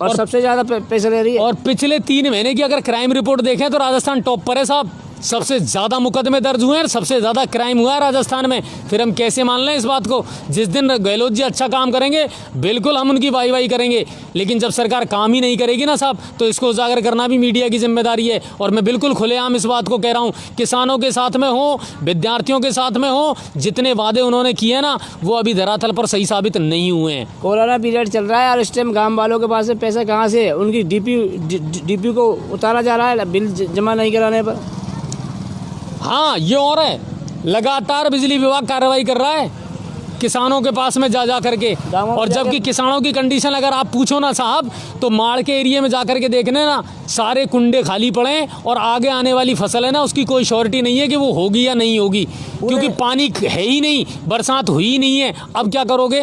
और सबसे ज़्यादा पैसे ले रही है। और पिछले 3 महीने की अगर क्राइम रिपोर्ट देखें तो राजस्थान टॉप पर है साहब। सबसे ज़्यादा मुकदमे दर्ज हुए हैं, सबसे ज़्यादा क्राइम हुआ है राजस्थान में। फिर हम कैसे मान लें इस बात को? जिस दिन गहलोत जी अच्छा काम करेंगे बिल्कुल हम उनकी वाई करेंगे, लेकिन जब सरकार काम ही नहीं करेगी ना साहब, तो इसको उजागर करना भी मीडिया की जिम्मेदारी है। और मैं बिल्कुल खुलेआम इस बात को कह रहा हूँ, किसानों के साथ में हो, विद्यार्थियों के साथ में हो, जितने वादे उन्होंने किए ना वो अभी धरातल पर सही साबित नहीं हुए हैं। कोरोना पीरियड चल रहा है और इस टाइम गाँव वालों के पास पैसा कहाँ से? उनकी डीपी को उतारा जा रहा है बिल जमा नहीं कराने पर। हाँ, ये और है, लगातार बिजली विभाग कार्रवाई कर रहा है किसानों के पास में जा करके। और जबकि किसानों की कंडीशन अगर आप पूछो ना साहब, तो माड़ के एरिया में जा करके देखने ना, सारे कुंडे खाली पड़े हैं, और आगे आने वाली फसल है ना उसकी कोई श्योरिटी नहीं है कि वो होगी या नहीं होगी, क्योंकि पानी है ही नहीं, बरसात हुई ही नहीं है। अब क्या करोगे?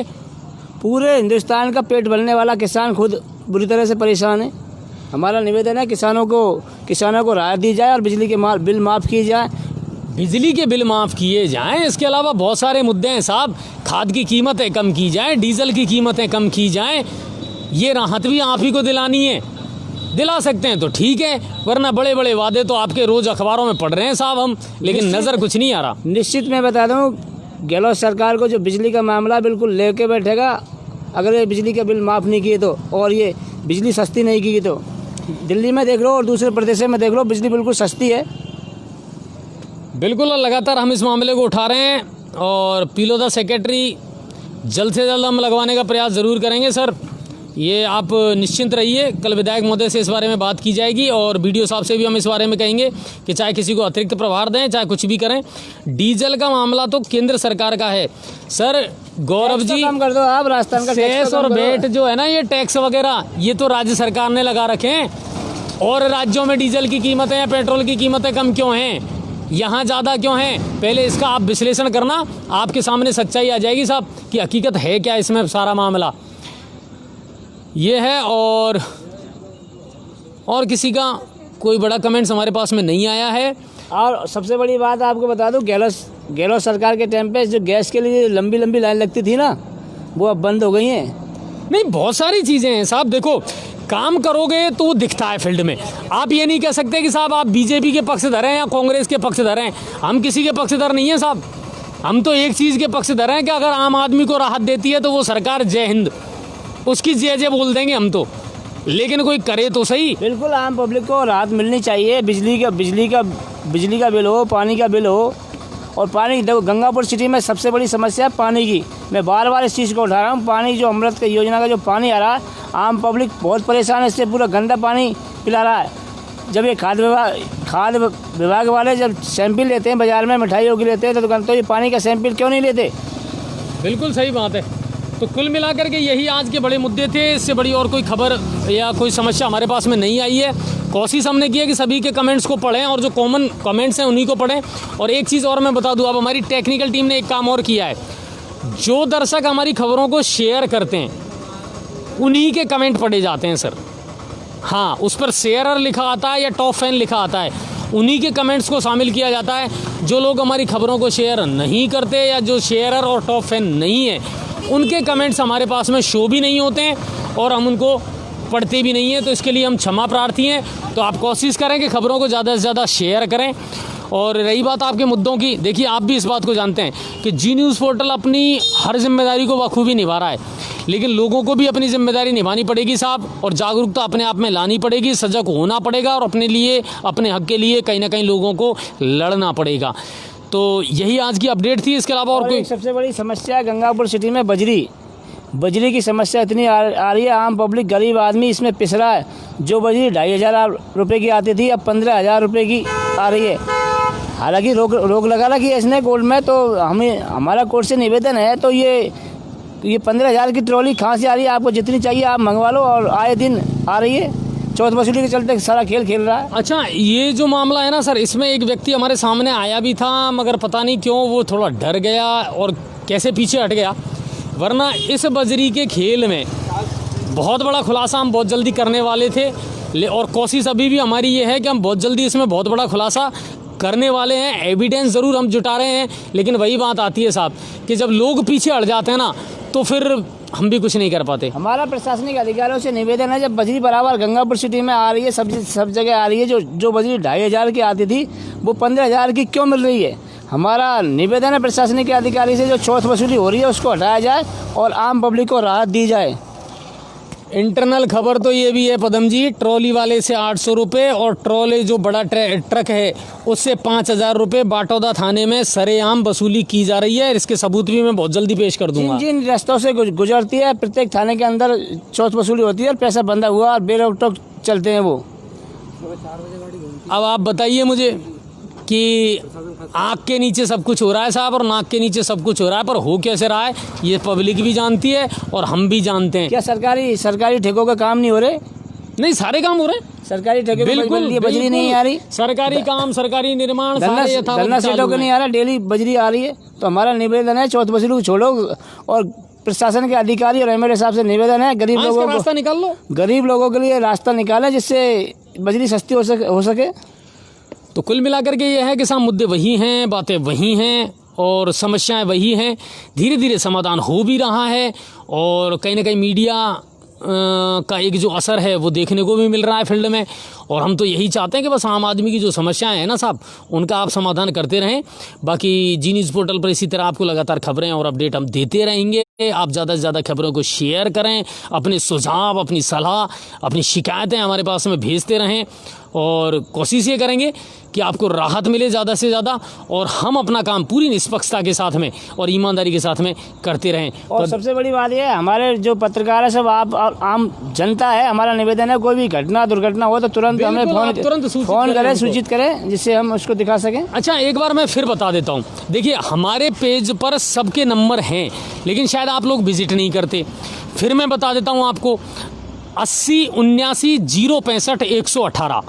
पूरे हिंदुस्तान का पेट भरने वाला किसान खुद बुरी तरह से परेशान है। हमारा निवेदन है किसानों को राहत दी जाए और बिजली के बिल माफ़ किए जाए। बिजली के बिल माफ़ किए जाएं, इसके अलावा बहुत सारे मुद्दे हैं साहब। खाद की कीमतें कम की जाएं, डीजल की कीमतें कम की जाएं। ये राहत भी आप ही को दिलानी है, दिला सकते हैं तो ठीक है, वरना बड़े बड़े वादे तो आपके रोज़ अखबारों में पढ़ रहे हैं साहब हम, लेकिन नज़र कुछ नहीं आ रहा। निश्चित मैं बता दूँ, गहलोत सरकार को जो बिजली का मामला बिल्कुल लेके बैठेगा, अगर ये बिजली का बिल माफ़ नहीं किए तो, और ये बिजली सस्ती नहीं की तो। दिल्ली में देख लो और दूसरे प्रदेशों में देख लो, बिजली बिल्कुल सस्ती है। बिल्कुल, लगातार हम इस मामले को उठा रहे हैं, और पीलोदा सेक्रेटरी जल्द से जल्द हम लगवाने का प्रयास ज़रूर करेंगे सर। ये आप निश्चिंत रहिए, कल विधायक महोदय से इस बारे में बात की जाएगी, और बीडीओ साहब से भी हम इस बारे में कहेंगे कि चाहे किसी को अतिरिक्त प्रभार दें, चाहे कुछ भी करें। डीजल का मामला तो केंद्र सरकार का है सर। गौरव जी, काम कर दो आप, राजस्थान का सेस और वेट जो है ना, ये टैक्स वगैरह, ये तो राज्य सरकार ने लगा रखे हैं। और राज्यों में डीजल की कीमतें या पेट्रोल की कीमतें कम क्यों हैं, यहाँ ज़्यादा क्यों हैं? पहले इसका आप विश्लेषण करना, आपके सामने सच्चाई आ जाएगी साहब कि हकीकत है क्या इसमें सारा मामला। ये है। और किसी का कोई बड़ा कमेंट्स हमारे पास में नहीं आया है। और सबसे बड़ी बात आपको बता दूं, गहलोत सरकार के टाइम पे जो गैस के लिए लंबी लंबी लाइन लगती थी ना, वो अब बंद हो गई हैं। नहीं, बहुत सारी चीज़ें हैं साहब। देखो, काम करोगे तो वो दिखता है फील्ड में। आप ये नहीं कह सकते कि साहब आप बीजेपी के पक्षधर हैं या कांग्रेस के पक्षधर हैं। हम किसी के पक्षधर नहीं हैं साहब। हम तो एक चीज़ के पक्षधर हैं कि अगर आम आदमी को राहत देती है तो वो सरकार जय हिंद, उसकी जय जय बोल देंगे हम तो, लेकिन कोई करे तो सही। बिल्कुल, आम पब्लिक को राहत मिलनी चाहिए। बिजली का बिल हो, पानी का बिल हो। और पानी, देखो गंगापुर सिटी में सबसे बड़ी समस्या है पानी की। मैं बार बार इस चीज़ को उठा रहा हूँ। पानी जो अमृत की योजना का जो पानी आ रहा है, आम पब्लिक बहुत परेशान है इससे। पूरा गंदा पानी पिला रहा है। जब ये खाद्य विभाग वाले जब सैंपल लेते हैं बाज़ार में, मिठाइयों की लेते हैं, तो ये पानी का सैंपल क्यों नहीं लेते? बिल्कुल सही बात है। तो कुल मिलाकर के यही आज के बड़े मुद्दे थे। इससे बड़ी और कोई खबर या कोई समस्या हमारे पास में नहीं आई है। कोशिश हमने की है कि सभी के कमेंट्स को पढ़ें और जो कॉमन कमेंट्स हैं उन्हीं को पढ़ें। और एक चीज़ और मैं बता दूं, अब हमारी टेक्निकल टीम ने एक काम और किया है। जो दर्शक हमारी खबरों को शेयर करते हैं उन्हीं के कमेंट पढ़े जाते हैं सर। हाँ, उस पर शेयरर लिखा आता है या टॉप फैन लिखा आता है, उन्हीं के कमेंट्स को शामिल किया जाता है। जो लोग हमारी खबरों को शेयर नहीं करते या जो शेयरर और टॉप फैन नहीं है, उनके कमेंट्स हमारे पास में शो भी नहीं होते हैं और हम उनको पढ़ते भी नहीं हैं। तो इसके लिए हम क्षमा प्रार्थी हैं। तो आप कोशिश करें कि खबरों को ज़्यादा से ज़्यादा शेयर करें। और रही बात आपके मुद्दों की, देखिए आप भी इस बात को जानते हैं कि जी न्यूज़ पोर्टल अपनी हर जिम्मेदारी को बखूबी निभा रहा है, लेकिन लोगों को भी अपनी जिम्मेदारी निभानी पड़ेगी साहब। और जागरूकता अपने आप में लानी पड़ेगी, सजग होना पड़ेगा और अपने लिए, अपने हक के लिए कहीं ना कहीं लोगों को लड़ना पड़ेगा। तो यही आज की अपडेट थी। इसके अलावा और कोई सबसे बड़ी समस्या है गंगापुर सिटी में बजरी की समस्या इतनी आ रही है। आम पब्लिक, गरीब आदमी इसमें पिस रहा है। जो बजरी 2,500 रुपये की आती थी, अब 15,000 रुपये की आ रही है। हालांकि रोक लगा रखी है इसने कोर्ट में। तो हमारा कोर्ट से निवेदन है, तो ये 15,000 की ट्रॉली कहाँ से आ रही है? आपको जितनी चाहिए आप मंगवा लो। और आए दिन आ रही है। चौथ वसूली के चलते सारा खेल रहा है। अच्छा, ये जो मामला है ना सर, इसमें एक व्यक्ति हमारे सामने आया भी था, मगर पता नहीं क्यों वो थोड़ा डर गया और कैसे पीछे हट गया। वरना इस बजरी के खेल में बहुत बड़ा खुलासा हम बहुत जल्दी करने वाले थे। और कोशिश अभी भी हमारी ये है कि हम बहुत जल्दी इसमें बहुत बड़ा खुलासा करने वाले हैं। एविडेंस ज़रूर हम जुटा रहे हैं, लेकिन वही बात आती है साहब कि जब लोग पीछे हट जाते हैं ना, तो फिर हम भी कुछ नहीं कर पाते। हमारा प्रशासनिक अधिकारियों से निवेदन है, जब बजरी बराबर गंगापुर सिटी में आ रही है, सब जगह आ रही है, जो बजरी 2,500 की आती थी वो 15,000 की क्यों मिल रही है? हमारा निवेदन है प्रशासनिक अधिकारी से, जो चौथ वसूली हो रही है उसको हटाया जाए और आम पब्लिक को राहत दी जाए। इंटरनल खबर तो ये भी है पदम जी, ट्रॉली वाले से 800 रुपये और ट्रॉली जो बड़ा ट्रक है उससे 5,000 रुपये बाटौदा थाने में सरेआम वसूली की जा रही है। इसके सबूत भी मैं बहुत जल्दी पेश कर दूंगा। जिन रास्तों से गुजरती है, प्रत्येक थाने के अंदर चौथ वसूली होती है और पैसा बंधा हुआ और बेरोक टोक चलते हैं वो। अब आप बताइए मुझे कि आँख के नीचे सब कुछ हो रहा है साहब और नाक के नीचे सब कुछ हो रहा है, पर हो कैसे रहा है ये पब्लिक भी जानती है और हम भी जानते हैं। क्या सरकारी ठेकों का काम नहीं हो रहे? नहीं, सारे काम हो रहे हैं। सरकारी ठेके बिल्कुल, बजरी नहीं आ रही। सरकारी काम, सरकारी निर्माण सारे धरना सीटों के नहीं आ रहा, डेली बजरी आ रही है। तो हमारा निवेदन है, चौथ वसूली को छोड़ो और प्रशासन के अधिकारी और एमएलए साहब से निवेदन है, गरीब लोगों को रास्ता निकाल लो, गरीब लोगों के लिए रास्ता निकालें जिससे बजरी सस्ती हो सके। तो कुल मिलाकर के ये है कि साहब मुद्दे वही हैं, बातें वही हैं और समस्याएं वही हैं। धीरे धीरे समाधान हो भी रहा है और कहीं ना कहीं मीडिया का एक जो असर है वो देखने को भी मिल रहा है फील्ड में। और हम तो यही चाहते हैं कि बस आम आदमी की जो समस्याएं हैं ना साहब, उनका आप समाधान करते रहें। बाकी जी न्यूज़ पोर्टल पर इसी तरह आपको लगातार खबरें और अपडेट हम देते रहेंगे। आप ज़्यादा से ज़्यादा खबरों को शेयर करें, अपने सुझाव, अपनी सलाह, अपनी शिकायतें हमारे पास में भेजते रहें और कोशिश ये करेंगे कि आपको राहत मिले ज़्यादा से ज़्यादा और हम अपना काम पूरी निष्पक्षता के साथ में और ईमानदारी के साथ में करते रहें। और सबसे बड़ी बात यह है, हमारे जो पत्रकार है सब आप आम जनता है, हमारा निवेदन है कोई भी घटना दुर्घटना हो तो तुरंत हमें फोन करें, सूचित करें, जिससे हम उसको दिखा सकें। अच्छा, एक बार मैं फिर बता देता हूँ। देखिए, हमारे पेज पर सबके नंबर हैं, लेकिन शायद आप लोग विजिट नहीं करते। फिर मैं बता देता हूँ आपको, 80 79 065 118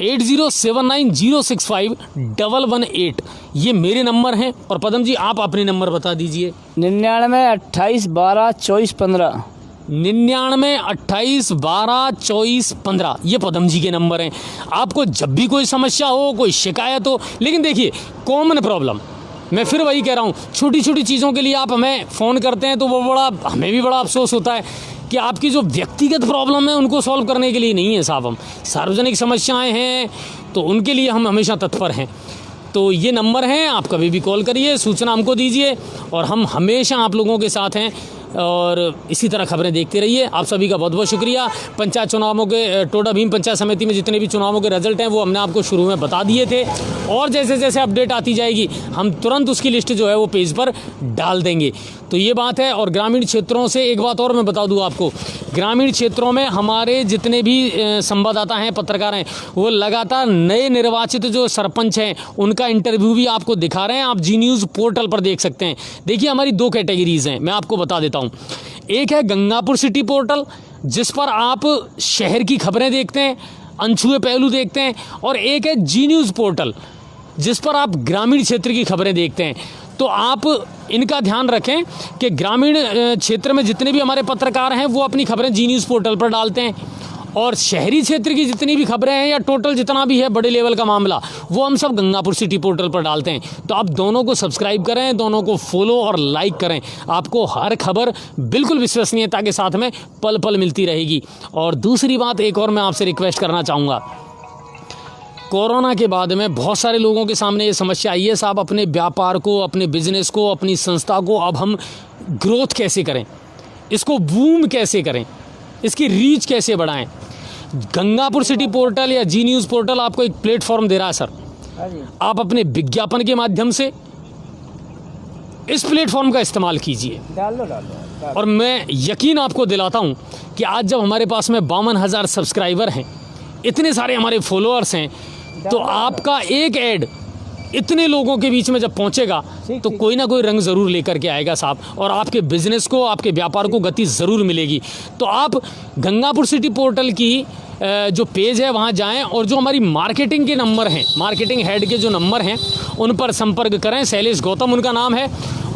8079 065 118 ये मेरे नंबर हैं। और पदम जी आप अपने नंबर बता दीजिए। 99 28 12 24 15 99 28 12 24 15 ये पदम जी के नंबर हैं। आपको जब भी कोई समस्या हो, कोई शिकायत हो, लेकिन देखिए कॉमन प्रॉब्लम, मैं फिर वही कह रहा हूँ, छोटी छोटी चीज़ों के लिए आप हमें फ़ोन करते हैं तो वो बड़ा, हमें भी बड़ा अफसोस होता है कि आपकी जो व्यक्तिगत प्रॉब्लम है उनको सॉल्व करने के लिए नहीं है साहब। हम सार्वजनिक समस्याएं हैं तो उनके लिए हम हमेशा तत्पर हैं। तो ये नंबर हैं, आप कभी भी कॉल करिए, सूचना हमको दीजिए और हम हमेशा आप लोगों के साथ हैं और इसी तरह खबरें देखते रहिए। आप सभी का बहुत बहुत शुक्रिया। पंचायत चुनावों के टोडा भीम पंचायत समिति में जितने भी चुनावों के रिजल्ट हैं वो हमने आपको शुरू में बता दिए थे और जैसे जैसे अपडेट आती जाएगी हम तुरंत उसकी लिस्ट जो है वो पेज पर डाल देंगे। तो ये बात है। और ग्रामीण क्षेत्रों से एक बात और मैं बता दूं आपको, ग्रामीण क्षेत्रों में हमारे जितने भी संवाददाता हैं, पत्रकार हैं, वो लगातार नए निर्वाचित जो सरपंच हैं उनका इंटरव्यू भी आपको दिखा रहे हैं। आप जी न्यूज़ पोर्टल पर देख सकते हैं। देखिए हमारी 2 कैटेगरीज हैं, मैं आपको बता देता हूँ। एक है गंगापुर सिटी पोर्टल जिस पर आप शहर की खबरें देखते हैं, अनछुए पहलू देखते हैं, और एक है जी न्यूज़ पोर्टल जिस पर आप ग्रामीण क्षेत्र की खबरें देखते हैं। तो आप इनका ध्यान रखें कि ग्रामीण क्षेत्र में जितने भी हमारे पत्रकार हैं वो अपनी खबरें जी न्यूज़ पोर्टल पर डालते हैं और शहरी क्षेत्र की जितनी भी खबरें हैं या टोटल जितना भी है बड़े लेवल का मामला वो हम सब गंगापुर सिटी पोर्टल पर डालते हैं। तो आप दोनों को सब्सक्राइब करें, दोनों को फॉलो और लाइक करें, आपको हर खबर बिल्कुल विश्वसनीयता के साथ में पल पल मिलती रहेगी। और दूसरी बात एक और मैं आपसे रिक्वेस्ट करना चाहूँगा, कोरोना के बाद में बहुत सारे लोगों के सामने ये समस्या आई है साहब, अपने व्यापार को, अपने बिजनेस को, अपनी संस्था को अब हम ग्रोथ कैसे करें, इसको बूम कैसे करें, इसकी रीच कैसे बढ़ाएं। गंगापुर सिटी पोर्टल या जी न्यूज़ पोर्टल आपको एक प्लेटफॉर्म दे रहा है सर। आप अपने विज्ञापन के माध्यम से इस प्लेटफॉर्म का इस्तेमाल कीजिए। डाल दो। और मैं यकीन आपको दिलाता हूं कि आज जब हमारे पास में 52,000 सब्सक्राइबर हैं, इतने सारे हमारे फॉलोअर्स हैं, तो आपका एक ऐड इतने लोगों के बीच में जब पहुंचेगा तो कोई ना कोई रंग ज़रूर लेकर के आएगा साहब, और आपके बिजनेस को, आपके व्यापार को गति ज़रूर मिलेगी। तो आप गंगापुर सिटी पोर्टल की जो पेज है वहां जाएं और जो हमारी मार्केटिंग के नंबर हैं, मार्केटिंग हेड के जो नंबर हैं उन पर संपर्क करें। शैलेश गौतम उनका नाम है।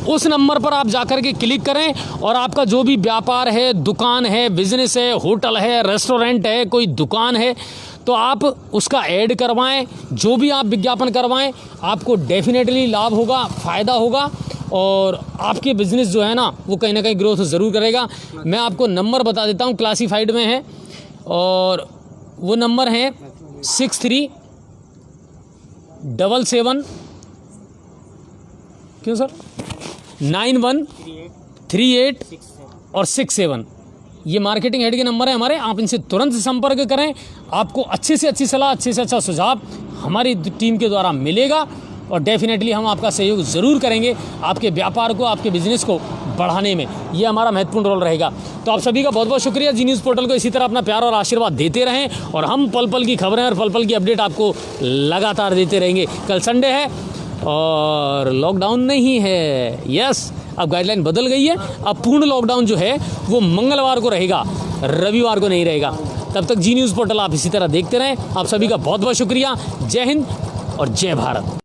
उस नंबर पर आप जाकर के क्लिक करें और आपका जो भी व्यापार है, दुकान है, बिजनेस है, होटल है, रेस्टोरेंट है, कोई दुकान है, तो आप उसका ऐड करवाएं। जो भी आप विज्ञापन करवाएं आपको डेफिनेटली लाभ होगा, फ़ायदा होगा और आपके बिज़नेस जो है ना वो कहीं ना कहीं ग्रोथ ज़रूर करेगा। मैं आपको नंबर बता देता हूँ, क्लासीफाइड में है और वो नंबर है 6377 क्यों सर 9138 और 67। ये मार्केटिंग हेड के नंबर है हमारे। आप इनसे तुरंत संपर्क करें, आपको अच्छे से अच्छी सलाह, अच्छे से अच्छा सुझाव हमारी टीम के द्वारा मिलेगा और डेफिनेटली हम आपका सहयोग ज़रूर करेंगे आपके व्यापार को, आपके बिजनेस को बढ़ाने में। ये हमारा महत्वपूर्ण रोल रहेगा। तो आप सभी का बहुत बहुत शुक्रिया। जी न्यूज़ पोर्टल को इसी तरह अपना प्यार और आशीर्वाद देते रहें और हम पल पल की खबरें और पल पल की अपडेट आपको लगातार देते रहेंगे। कल संडे है और लॉकडाउन नहीं है। यस, अब गाइडलाइन बदल गई है। अब पूर्ण लॉकडाउन जो है वो मंगलवार को रहेगा, रविवार को नहीं रहेगा। तब तक जी न्यूज़ पोर्टल आप इसी तरह देखते रहें। आप सभी का बहुत बहुत शुक्रिया। जय हिंद और जय भारत।